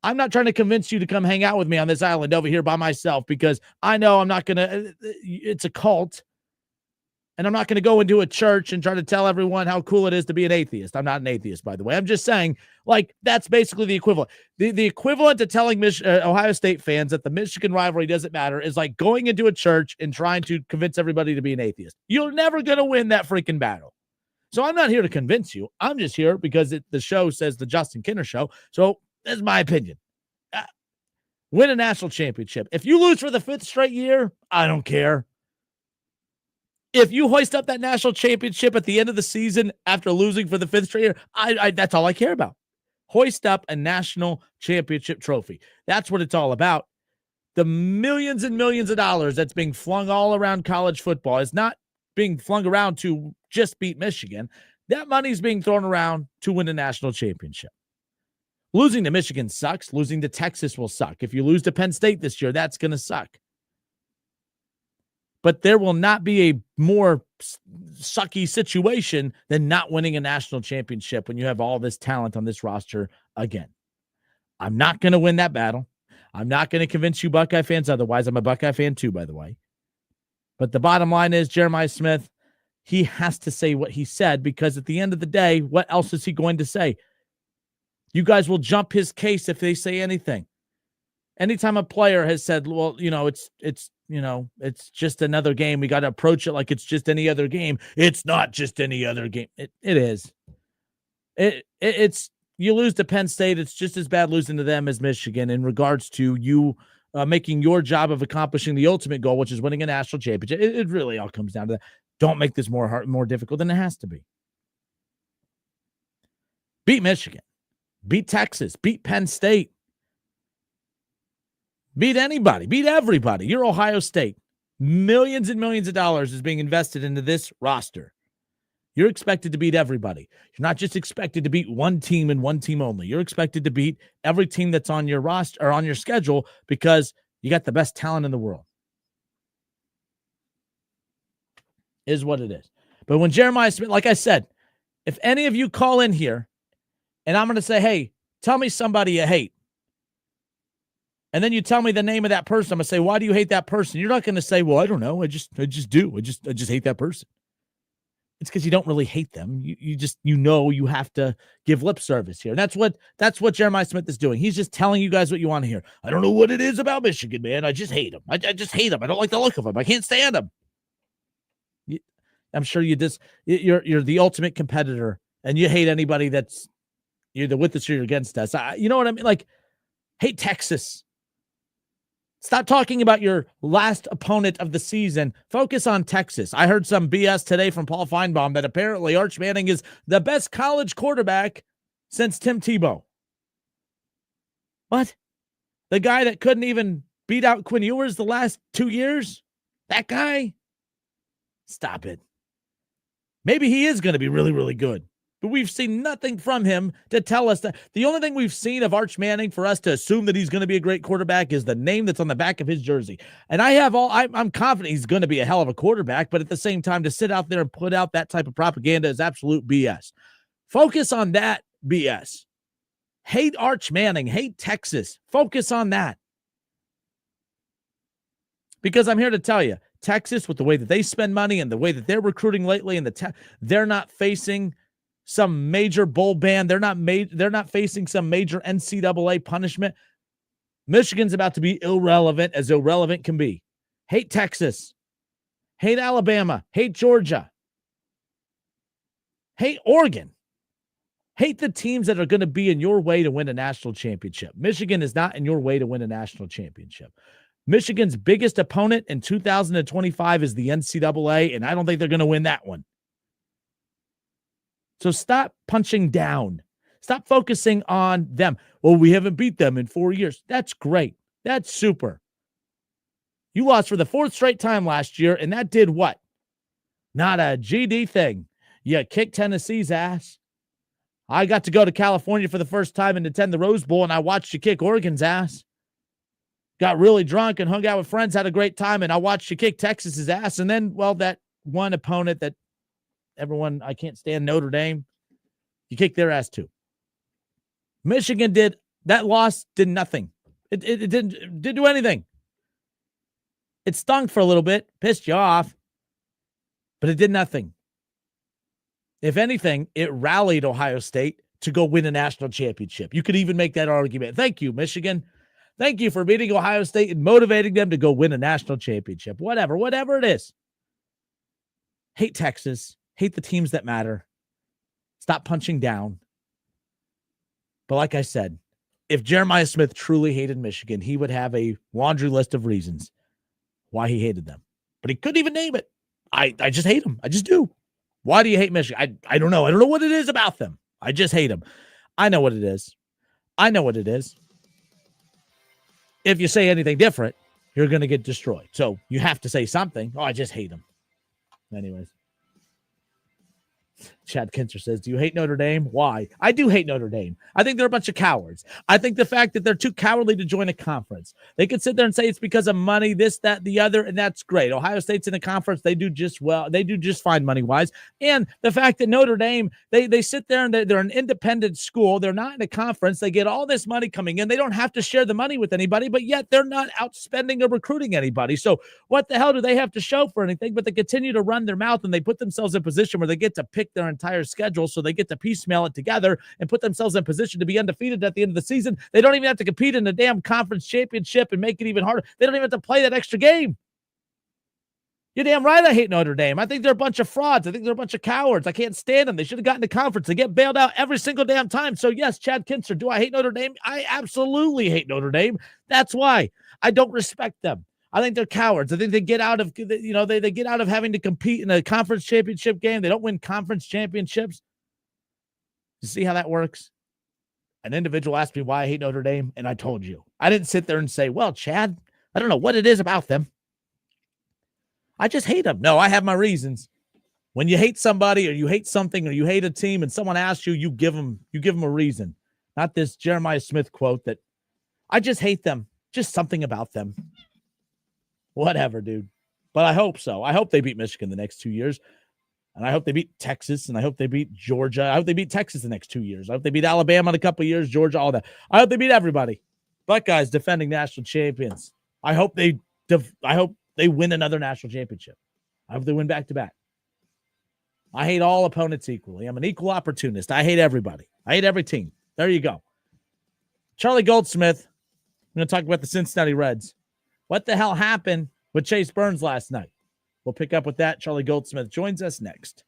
I'm not trying to convince you to come hang out with me on this island over here by myself, because I know I'm not going to, it's a cult. And I'm not going to go into a church and try to tell everyone how cool it is to be an atheist. I'm not an atheist, by the way. I'm just saying, like, that's basically the equivalent. The equivalent to telling Ohio State fans that the Michigan rivalry doesn't matter is like going into a church and trying to convince everybody to be an atheist. You're never going to win that freaking battle. So I'm not here to convince you. I'm just here because the show says the Justin Kinner Show. So that's my opinion. Win a national championship. If you lose for the 5th straight year, I don't care. If you hoist up that national championship at the end of the season after losing for the 5th straight year, I that's all I care about. Hoist up a national championship trophy. That's what it's all about. The millions and millions of dollars that's being flung all around college football is not being flung around to just beat Michigan. That money's being thrown around to win a national championship. Losing to Michigan sucks. Losing to Texas will suck. If you lose to Penn State this year, that's going to suck. But there will not be a more sucky situation than not winning a national championship when you have all this talent on this roster again. I'm not going to win that battle. I'm not going to convince you Buckeye fans otherwise. I'm a Buckeye fan too, by the way. But the bottom line is Jeremiah Smith, he has to say what he said, because at the end of the day, what else is he going to say? You guys will jump his case if they say anything. Anytime a player has said, well, it's just another game. We got to approach it like it's just any other game. It's not just any other game. It is. It's you lose to Penn State. It's just as bad losing to them as Michigan in regards to you making your job of accomplishing the ultimate goal, which is winning a national championship. It really all comes down to that. Don't make this more difficult than it has to be. Beat Michigan. Beat Texas. Beat Penn State. Beat anybody. Beat everybody. You're Ohio State. Millions and millions of dollars is being invested into this roster. You're expected to beat everybody. You're not just expected to beat one team and one team only. You're expected to beat every team that's on your roster or on your schedule, because you got the best talent in the world. Is what it is. But when Jeremiah Smith, like I said, if any of you call in here and I'm going to say, hey, tell me somebody you hate, and then you tell me the name of that person, I'm going to say, why do you hate that person? You're not going to say, well, I don't know. I just do. I just hate that person. It's because you don't really hate them. You have to give lip service here. And that's what Jeremiah Smith is doing. He's just telling you guys what you want to hear. I don't know what it is about Michigan, man. I just hate them. I just hate them. I don't like the look of them. I can't stand them. I'm sure you're the ultimate competitor, and you hate anybody that's either with us or you're against us. You know what I mean? Like, hate Texas. Stop talking about your last opponent of the season. Focus on Texas. I heard some BS today from Paul Feinbaum that apparently Arch Manning is the best college quarterback since Tim Tebow. What? The guy that couldn't even beat out Quinn Ewers the last 2 years? That guy? Stop it. Maybe he is going to be really, really good. But we've seen nothing from him to tell us that. The only thing we've seen of Arch Manning for us to assume that he's going to be a great quarterback is the name that's on the back of his jersey. And I'm confident he's going to be a hell of a quarterback, but at the same time, to sit out there and put out that type of propaganda is absolute BS. Focus on that BS. Hate Arch Manning, hate Texas. Focus on that. Because I'm here to tell you, Texas, with the way that they spend money and the way that they're recruiting lately, and they're not facing some major bowl ban. They're not facing some major NCAA punishment. Michigan's about to be irrelevant as irrelevant can be. Hate Texas. Hate Alabama. Hate Georgia. Hate Oregon. Hate the teams that are going to be in your way to win a national championship. Michigan is not in your way to win a national championship. Michigan's biggest opponent in 2025 is the NCAA, and I don't think they're going to win that one. So stop punching down. Stop focusing on them. Well, we haven't beat them in 4 years. That's great. That's super. You lost for the fourth straight time last year, and that did what? Not a GD thing. You kicked Tennessee's ass. I got to go to California for the first time and attend the Rose Bowl, and I watched you kick Oregon's ass. Got really drunk and hung out with friends, had a great time, and I watched you kick Texas's ass. And then, well, that one opponent that everyone, I can't stand, Notre Dame, you kicked their ass too. Michigan that loss did nothing. It didn't do anything. It stung for a little bit, pissed you off, but it did nothing. If anything, it rallied Ohio State to go win a national championship. You could even make that argument. Thank you, Michigan. Thank you for beating Ohio State and motivating them to go win a national championship. Whatever it is. Hate Texas. Hate the teams that matter. Stop punching down. But like I said, if Jeremiah Smith truly hated Michigan, he would have a laundry list of reasons why he hated them. But he couldn't even name it. I just hate them. I just do. Why do you hate Michigan? I don't know. I don't know what it is about them. I just hate them. I know what it is. I know what it is. If you say anything different, you're going to get destroyed. So you have to say something. Oh, I just hate them. Anyways. Chad Kinzer says, do you hate Notre Dame? Why? I do hate Notre Dame. I think they're a bunch of cowards. I think the fact that they're too cowardly to join a conference. They could sit there and say it's because of money, this, that, the other, and that's great. Ohio State's in a conference. They do just well. They do just fine money-wise. And the fact that Notre Dame, they sit there and they're an independent school. They're not in a conference. They get all this money coming in. They don't have to share the money with anybody, but yet they're not outspending or recruiting anybody. So what the hell do they have to show for anything? But they continue to run their mouth, and they put themselves in a position where they get to pick their entire schedule, so they get to piecemeal it together and put themselves in position to be undefeated at the end of the season. They don't even have to compete in the damn conference championship and make it even harder. They don't even have to play that extra game. You're damn right I hate Notre Dame. I think they're a bunch of frauds. I think they're a bunch of cowards. I can't stand them. They should have gotten to conference. They get bailed out every single damn time. So yes, Chad Kinzer, do I hate Notre Dame? I absolutely hate Notre Dame. That's why I don't respect them. I think they're cowards. I think they get out of, they get out of having to compete in a conference championship game. They don't win conference championships. You see how that works? An individual asked me why I hate Notre Dame, and I told you. I didn't sit there and say, well, Chad, I don't know what it is about them. I just hate them. No, I have my reasons. When you hate somebody or you hate something or you hate a team and someone asks you, you give them a reason. Not this Jeremiah Smith quote that I just hate them. Just something about them. Whatever, dude. But I hope so. I hope they beat Michigan the next 2 years. And I hope they beat Texas. And I hope they beat Georgia. I hope they beat Texas the next 2 years. I hope they beat Alabama in a couple of years, Georgia, all that. I hope they beat everybody. Buckeyes defending national champions. I hope they win another national championship. I hope they win back-to-back. I hate all opponents equally. I'm an equal opportunist. I hate everybody. I hate every team. There you go. Charlie Goldsmith. I'm going to talk about the Cincinnati Reds. What the hell happened with Chase Burns last night? We'll pick up with that. Charlie Goldsmith joins us next.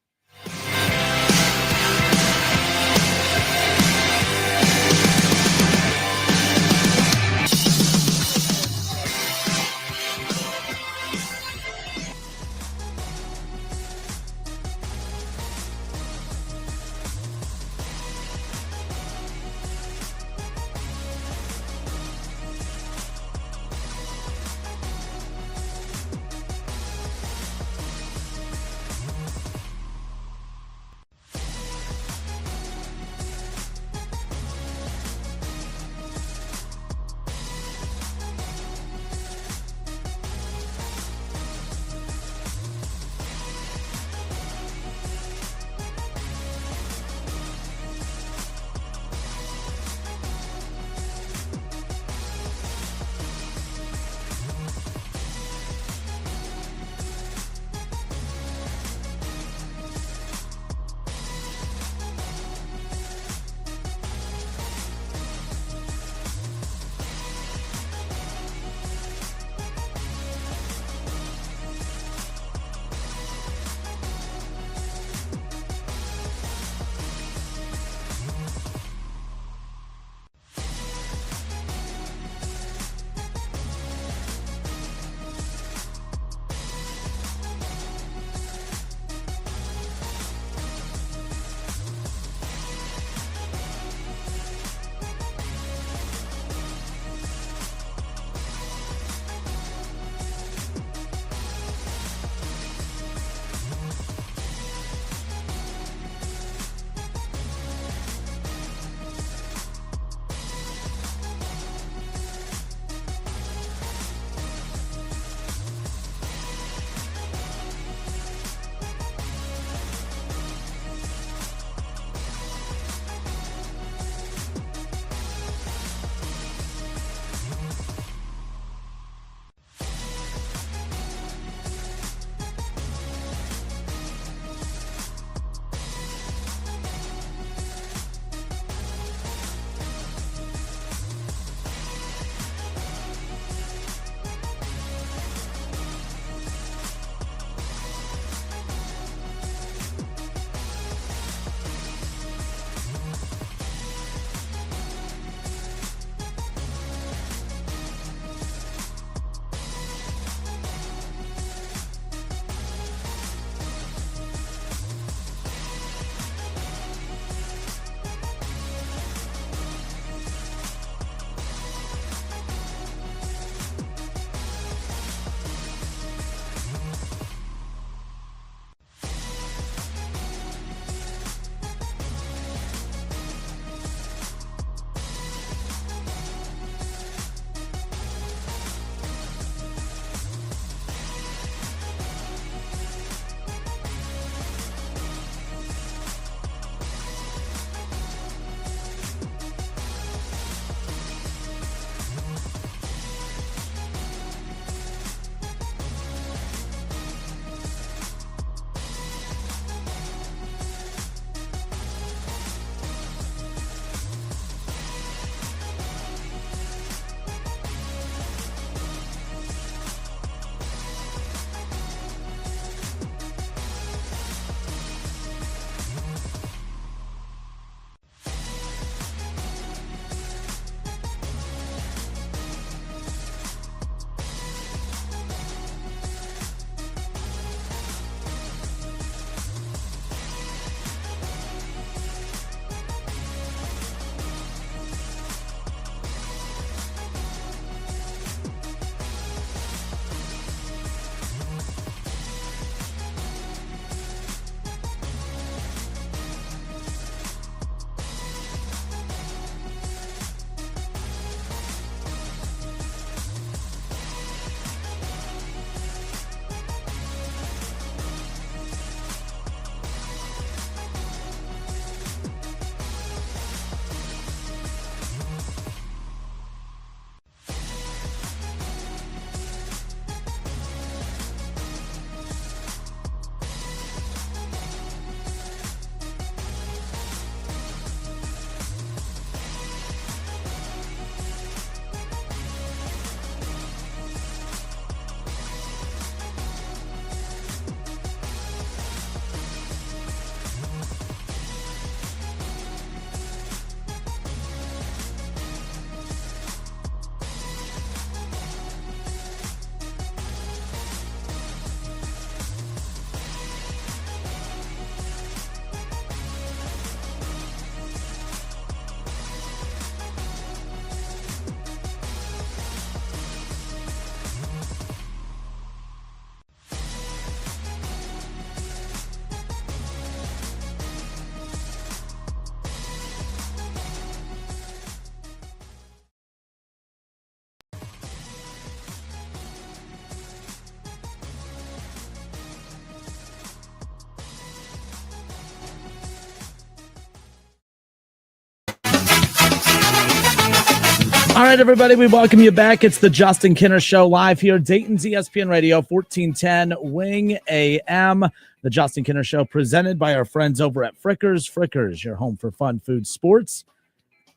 right, everybody, we welcome you back. It's the Justin Kinner Show live here, Dayton's ESPN Radio, 1410 Wing AM. The Justin Kinner Show presented by our friends over at Frickers. Frickers, your home for fun, food, sports,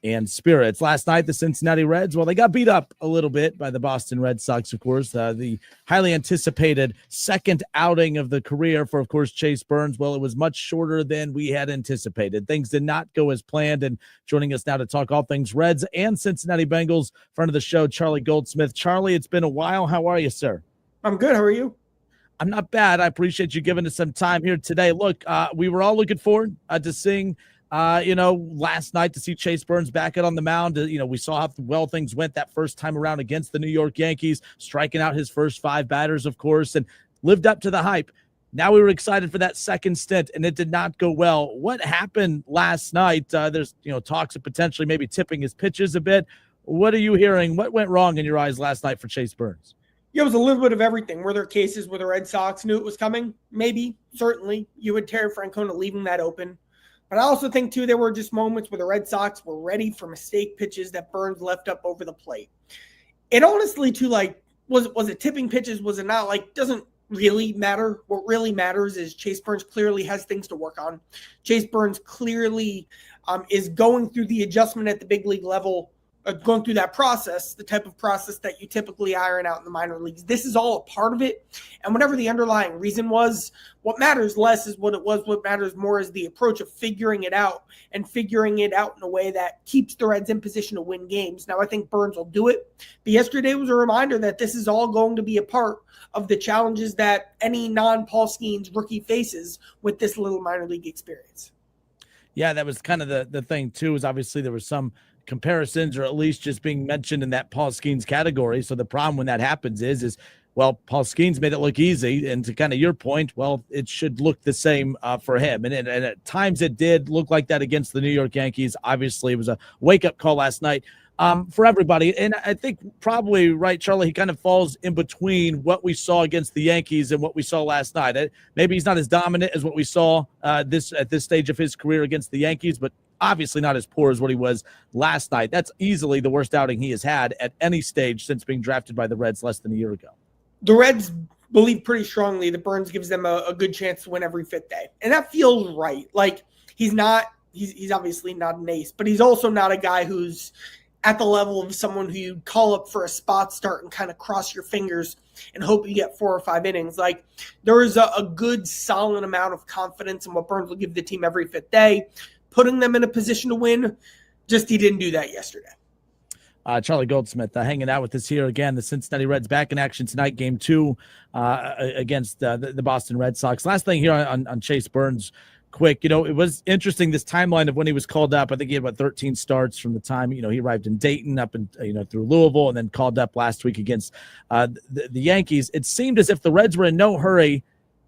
and spirits. Last night, the Cincinnati Reds, well, they got beat up a little bit by the Boston Red Sox, of course. The highly anticipated second outing of the career for, of course, Chase Burns. Well, it was much shorter than we had anticipated. Things did not go as planned. And joining us now to talk all things Reds and Cincinnati Bengals, friend of the show, Charlie Goldsmith. Charlie, it's been a while. How are you, sir? I'm good. How are you? I'm not bad. I appreciate you giving us some time here today. Look, we were all looking forward to seeing last night, to see Chase Burns back out on the mound. We saw how well things went that first time around against the New York Yankees, striking out his first 5 batters, of course, and lived up to the hype. Now we were excited for that second stint, and it did not go well. What happened last night? There's, talks of potentially maybe tipping his pitches a bit. What are you hearing? What went wrong in your eyes last night for Chase Burns? Yeah, it was a little bit of everything. Were there cases where the Red Sox knew it was coming? Maybe, certainly. You would Terry Francona leaving that open. But I also think, too, there were just moments where the Red Sox were ready for mistake pitches that Burns left up over the plate. It honestly, too, was it tipping pitches? Was it not? Doesn't really matter. What really matters is Chase Burns clearly has things to work on. Chase Burns clearly is going through the adjustment at the big league level, going through that process, the type of process that you typically iron out in the minor leagues. This is all a part of it. And whatever the underlying reason was, what matters less is what it was. What matters more is the approach of figuring it out and figuring it out in a way that keeps the Reds in position to win games. Now, I think Burns will do it. But yesterday was a reminder that this is all going to be a part of the challenges that any non-Paul Skeens rookie faces with this little minor league experience. Yeah, that was kind of the thing, too, is obviously there was some comparisons, or at least just being mentioned in that Paul Skeens category. So the problem when that happens is well, Paul Skeens made it look easy, and to kind of your point, well, it should look the same for him. And at times it did look like that against the New York Yankees. Obviously, it was a wake-up call last night for everybody. And I think probably, right, Charlie, he kind of falls in between what we saw against the Yankees and what we saw last night. Maybe he's not as dominant as what we saw at this stage of his career against the Yankees, but obviously not as poor as what he was last night. That's easily the worst outing he has had at any stage since being drafted by the Reds less than a year ago. The Reds believe pretty strongly that Burns gives them a good chance to win every 5th day. And that feels right. He's obviously not an ace, but he's also not a guy who's at the level of someone who you call up for a spot start and kind of cross your fingers and hope you get 4 or 5 innings. There is a good, solid amount of confidence in what Burns will give the team every 5th day, putting them in a position to win. Just he didn't do that yesterday. Charlie Goldsmith hanging out with us here again. The Cincinnati Reds back in action tonight, game 2 against the Boston Red Sox. Last thing here on Chase Burns, quick. It was interesting, this timeline of when he was called up. I think he had about 13 starts from the time, he arrived in Dayton up and, through Louisville, and then called up last week against the Yankees. It seemed as if the Reds were in no hurry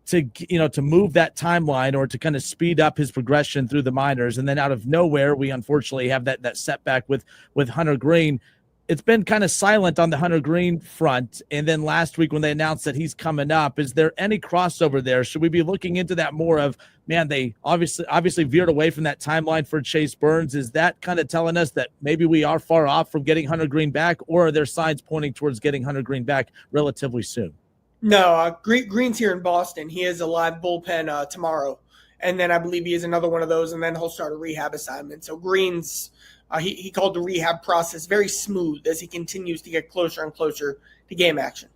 to move that timeline or to kind of speed up his progression through the minors. And then out of nowhere, we unfortunately have that setback with Hunter Green. It's been kind of silent on the Hunter Green front. And then last week when they announced that he's coming up, is there any crossover there? Should we be looking into that more of, man, they obviously veered away from that timeline for Chase Burns? Is that kind of telling us that maybe we are far off from getting Hunter Green back, or are there signs pointing towards getting Hunter Green back relatively soon? No, Green's here in Boston. He has a live bullpen tomorrow. And then I believe he has another one of those, and then he'll start a rehab assignment. So Green's, he called the rehab process very smooth as he continues to get closer and closer to game action.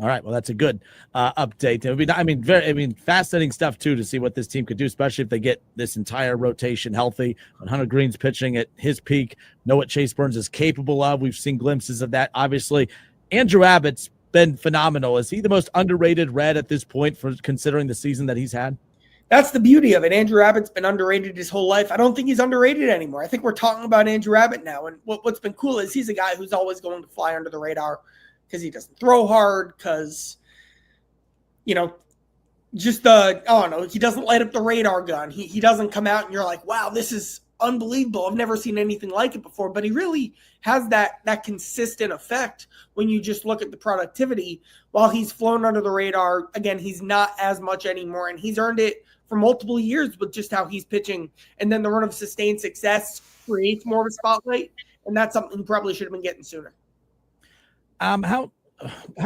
All right. Well, that's a good update. It would be, fascinating stuff, too, to see what this team could do, especially if they get this entire rotation healthy. When Hunter Green's pitching at his peak, know what Chase Burns is capable of. We've seen glimpses of that. Obviously, Andrew Abbott's been phenomenal. Is he the most underrated Red at this point, for considering the season that he's had? That's the beauty of it. Andrew Abbott's been underrated his whole life. I don't think he's underrated anymore. I think we're talking about Andrew Abbott now. And what's been cool is he's a guy who's always going to fly under the radar because he doesn't throw hard, because, he doesn't light up the radar gun. He doesn't come out and you're like, wow, this is unbelievable. I've never seen anything like it before. But he really has that consistent effect when you just look at the productivity. While he's flown under the radar, again, he's not as much anymore, and he's earned it for multiple years with just how he's pitching. And then the run of sustained success creates more of a spotlight. And that's something you probably should have been getting sooner. How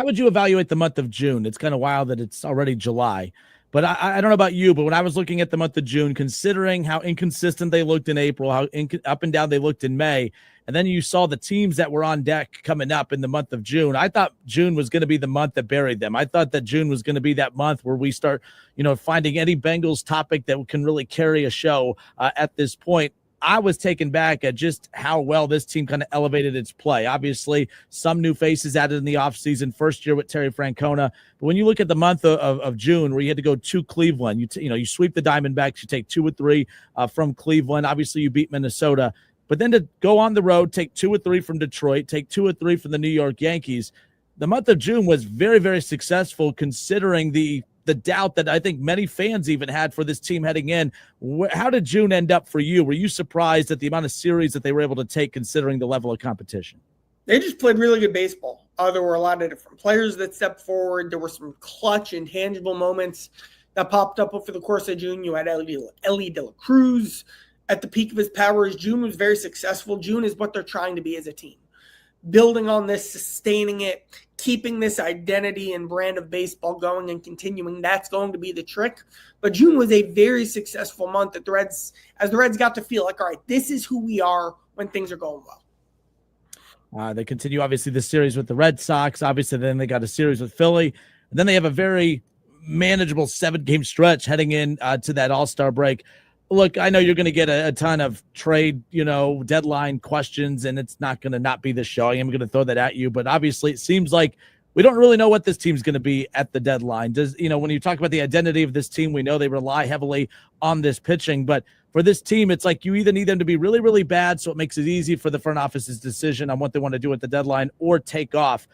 would you evaluate the month of June? It's kind of wild that it's already July, but I don't know about you, but when I was looking at the month of June, considering how inconsistent they looked in April, how up and down they looked in May, and then you saw the teams that were on deck coming up in the month of June, I thought June was going to be the month that buried them. I thought that June was going to be that month where we start, finding any Bengals topic that can really carry a show at this point. I was taken back at just how well this team kind of elevated its play. Obviously, some new faces added in the offseason, first year with Terry Francona. But when you look at the month of June, where you had to go to Cleveland, you sweep the Diamondbacks, you take 2 or 3 from Cleveland. Obviously, you beat Minnesota. But then to go on the road, take 2 or 3 from Detroit, take 2 or 3 from the New York Yankees. The month of June was very, very successful considering the doubt that I think many fans even had for this team heading in. How did June end up for you? Were you surprised at the amount of series that they were able to take considering the level of competition? They just played really good baseball. There were a lot of different players that stepped forward. There were some clutch and tangible moments that popped up over the course of June. You had Ellie De La Cruz at the peak of his powers. June was very successful. June is what they're trying to be as a team. Building on this, sustaining it, keeping this identity and brand of baseball going and continuing, that's going to be the trick. But June was a very successful month as the Reds got to feel like, all right, this is who we are when things are going well. They continue, obviously, the series with the Red Sox. Obviously, then they got a series with Philly. And then they have a very manageable 7-game stretch heading in to that All-Star break. Look, I know you're going to get a ton of trade, deadline questions, and it's not going to not be the show. I am going to throw that at you, but obviously it seems like we don't really know what this team's going to be at the deadline. When you talk about the identity of this team, we know they rely heavily on this pitching, but for this team, it's like you either need them to be really, really bad, so it makes it easy for the front office's decision on what they want to do at the deadline, or take off.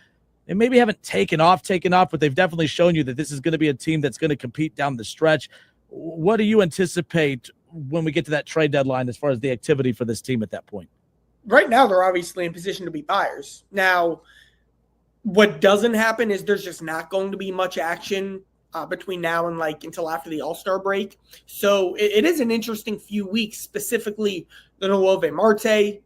They maybe haven't taken off, but they've definitely shown you that this is going to be a team that's going to compete down the stretch. What do you anticipate when we get to that trade deadline as far as the activity for this team at that point? Right now, they're obviously in position to be buyers. Now, what doesn't happen is there's just not going to be much action between now and until after the All-Star break. So it is an interesting few weeks, specifically the Noelvi Marte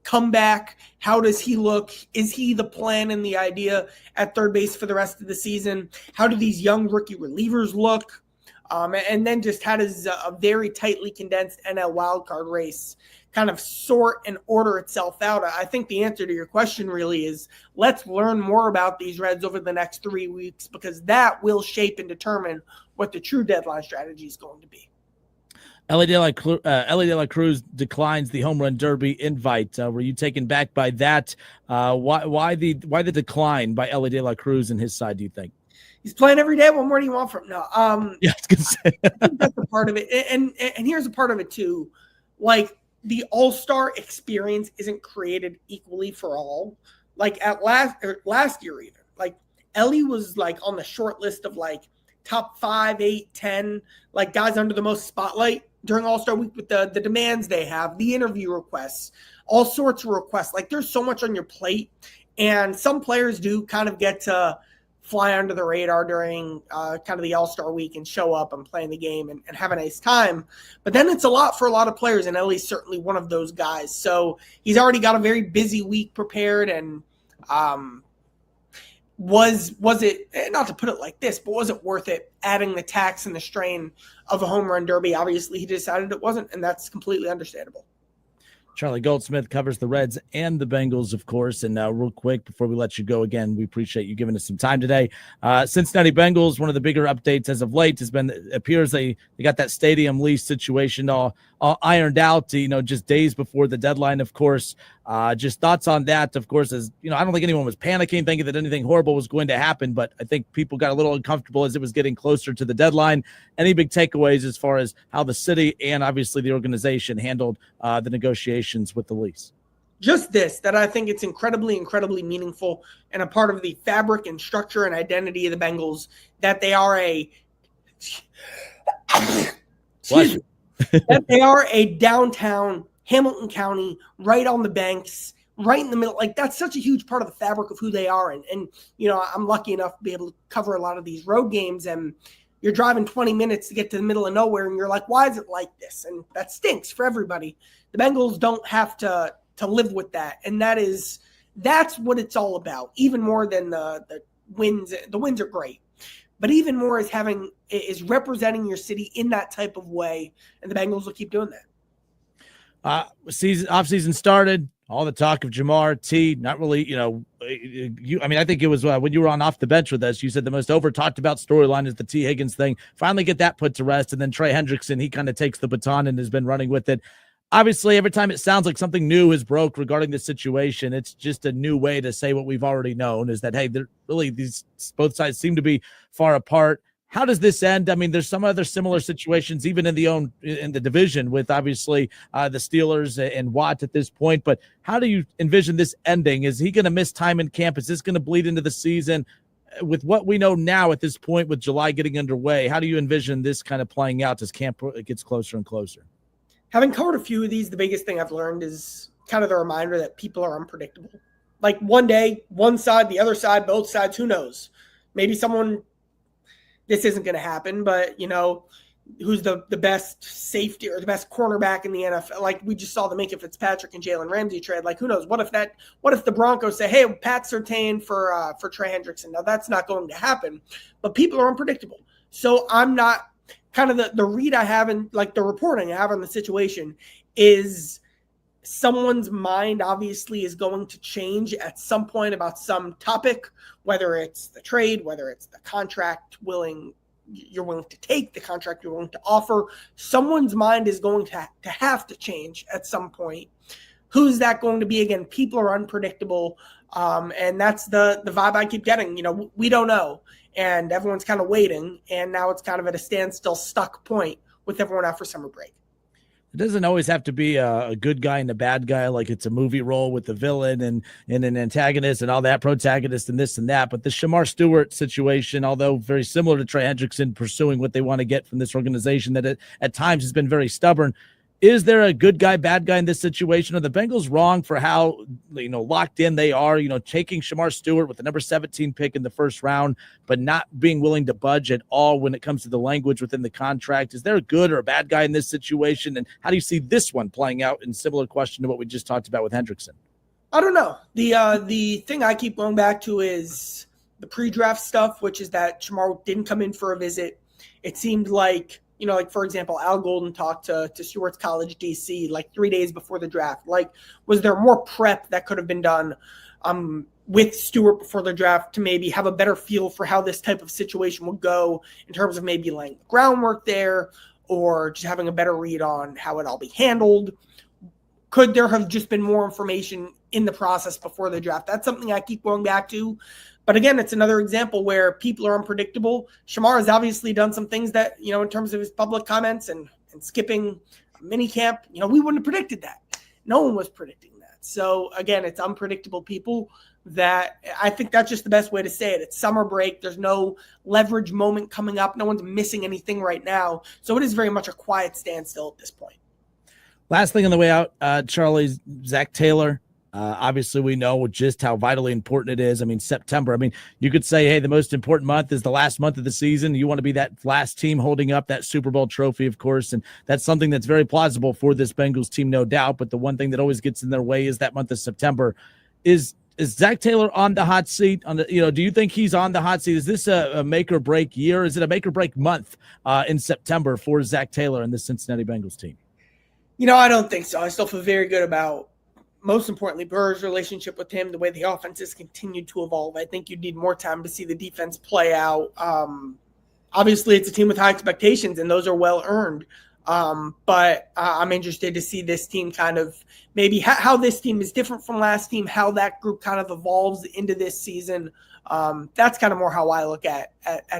comeback. How does he look? Is he the plan and the idea at third base for the rest of the season? How do these young rookie relievers look? And then just how does a very tightly condensed NL wildcard race kind of sort and order itself out? I think the answer to your question really is let's learn more about these Reds over the next 3 weeks, because that will shape and determine what the true deadline strategy is going to be. Ellie De La Cruz declines the home run derby invite. Were you taken back by that? Why the decline by Ellie De La Cruz and his side, do you think? He's playing every day. What more do you want from him? No. Yeah, I was gonna say. I think that's a part of it. And here's a part of it too. The All-Star experience isn't created equally for all. At last year even. Ellie was on the short list of top 5, 8, 10, guys under the most spotlight during All-Star week with the demands they have, the interview requests, all sorts of requests. There's so much on your plate, and some players do kind of get to fly under the radar during kind of the All-Star week and show up and play in the game and have a nice time. But then it's a lot for a lot of players, and Ellie's certainly one of those guys. So he's already got a very busy week prepared, and was it, not to put it like this, but was it worth it adding the tax and the strain of a home run derby? Obviously, he decided it wasn't, and that's completely understandable. Charlie Goldsmith covers the Reds and the Bengals, of course. And real quick, before we let you go again, we appreciate you giving us some time today. Cincinnati Bengals, one of the bigger updates as of late has been, it appears they got that stadium lease situation all ironed out, just days before the deadline, of course. Just thoughts on that, of course, as I don't think anyone was panicking, thinking that anything horrible was going to happen, but I think people got a little uncomfortable as it was getting closer to the deadline. Any big takeaways as far as how the city and obviously the organization handled the negotiations with the lease? Just this, that I think it's incredibly, incredibly meaningful and a part of the fabric and structure and identity of the Bengals, that they are that they are a downtown Hamilton County, right on the banks, right in the middle. That's such a huge part of the fabric of who they are. And I'm lucky enough to be able to cover a lot of these road games, and you're driving 20 minutes to get to the middle of nowhere, and you're like, why is it like this? And that stinks for everybody. The Bengals don't have to live with that. And that's what it's all about. Even more than the wins. The wins are great, but even more is representing your city in that type of way. And the Bengals will keep doing that. Off-season started. All the talk of Jamar T, not really, I think it was when you were off the bench with us, you said the most over-talked about storyline is the T. Higgins thing. Finally get that put to rest, and then Trey Hendrickson, he kind of takes the baton and has been running with it. Obviously, every time it sounds like something new is broke regarding the situation, it's just a new way to say what we've already known, is that, hey, these both sides seem to be far apart. How does this end? I mean, there's some other similar situations, even in the division with obviously the Steelers and Watt at this point. But how do you envision this ending? Is he going to miss time in camp? Is this going to bleed into the season? With what we know now at this point, with July getting underway, how do you envision this kind of playing out as camp gets closer and closer? Having covered a few of these, the biggest thing I've learned is kind of the reminder that people are unpredictable. Like one day, one side, the other side, both sides, who knows? Maybe this isn't going to happen, but, who's the best safety or the best cornerback in the NFL? Like we just saw the Minka Fitzpatrick and Jalen Ramsey trade. Like who knows? What if the Broncos say, hey, Pat Surtain for Trey Hendrickson? Now that's not going to happen, but people are unpredictable. So I'm not kind of the read I have and like the reporting I have on the situation is someone's mind obviously is going to change at some point about some topic, whether it's the trade, whether it's the contract you're willing to take, the contract you're willing to offer. Someone's mind is going to have to change at some point. Who's that going to be? Again, people are unpredictable. And that's the vibe I keep getting. We don't know. And everyone's kind of waiting. And now it's kind of at a standstill, stuck point with everyone out for summer break. It doesn't always have to be a good guy and a bad guy, like it's a movie role with the villain and an antagonist and all that, protagonist and this and that. But the Shamar Stewart situation, although very similar to Trey Hendrickson pursuing what they want to get from this organization that at times has been very stubborn, is there a good guy, bad guy in this situation? Are the Bengals wrong for how locked in they are, taking Shamar Stewart with the number 17 pick in the first round, but not being willing to budge at all when it comes to the language within the contract? Is there a good or a bad guy in this situation? And how do you see this one playing out in similar question to what we just talked about with Hendrickson? I don't know. The thing I keep going back to is the pre-draft stuff, which is that Shamar didn't come in for a visit. It seemed like, for example, Al Golden talked to Stewart's College DC like 3 days before the draft. Like, was there more prep that could have been done with Stewart before the draft to maybe have a better feel for how this type of situation would go in terms of maybe laying the groundwork there or just having a better read on how it all be handled? Could there have just been more information in the process before the draft? That's something I keep going back to. But again, it's another example where people are unpredictable. Shamar has obviously done some things that, in terms of his public comments and skipping mini camp, we wouldn't have predicted that. No one was predicting that. So again, it's unpredictable people that I think that's just the best way to say it. It's summer break. There's no leverage moment coming up. No one's missing anything right now. So it is very much a quiet standstill at this point. Last thing on the way out, Charlie, Zach Taylor. Obviously, we know just how vitally important it is. I mean, September. I mean, you could say, hey, the most important month is the last month of the season. You want to be that last team holding up that Super Bowl trophy, of course, and that's something that's very plausible for this Bengals team, no doubt. But the one thing that always gets in their way is that month of September. Is Zach Taylor on the hot seat? Do you think he's on the hot seat? Is this a make or break year? Is it a make or break month in September for Zach Taylor and the Cincinnati Bengals team? I don't think so. I still feel very good about, most importantly, Burr's relationship with him, the way the offense has continued to evolve. I think you need more time to see the defense play out. Obviously, it's a team with high expectations, and those are well earned. But I'm interested to see this team kind of maybe how this team is different from last team, how that group kind of evolves into this season. That's kind of more how I look at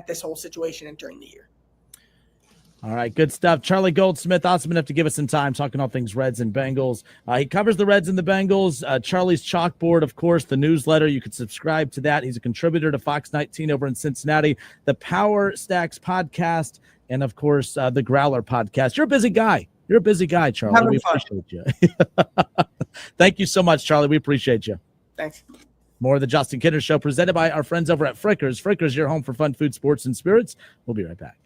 this whole situation entering the year. All right, good stuff. Charlie Goldsmith, awesome enough to give us some time talking all things Reds and Bengals. He covers the Reds and the Bengals. Charlie's Chalkboard, of course, the newsletter. You can subscribe to that. He's a contributor to Fox 19 over in Cincinnati, the Power Stacks podcast, and, of course, the Growler podcast. You're a busy guy. Charlie. We appreciate you. Thank you so much, Charlie. We appreciate you. Thanks. More of the Justin Kinner Show presented by our friends over at Frickers. Frickers, your home for fun food, sports, and spirits. We'll be right back.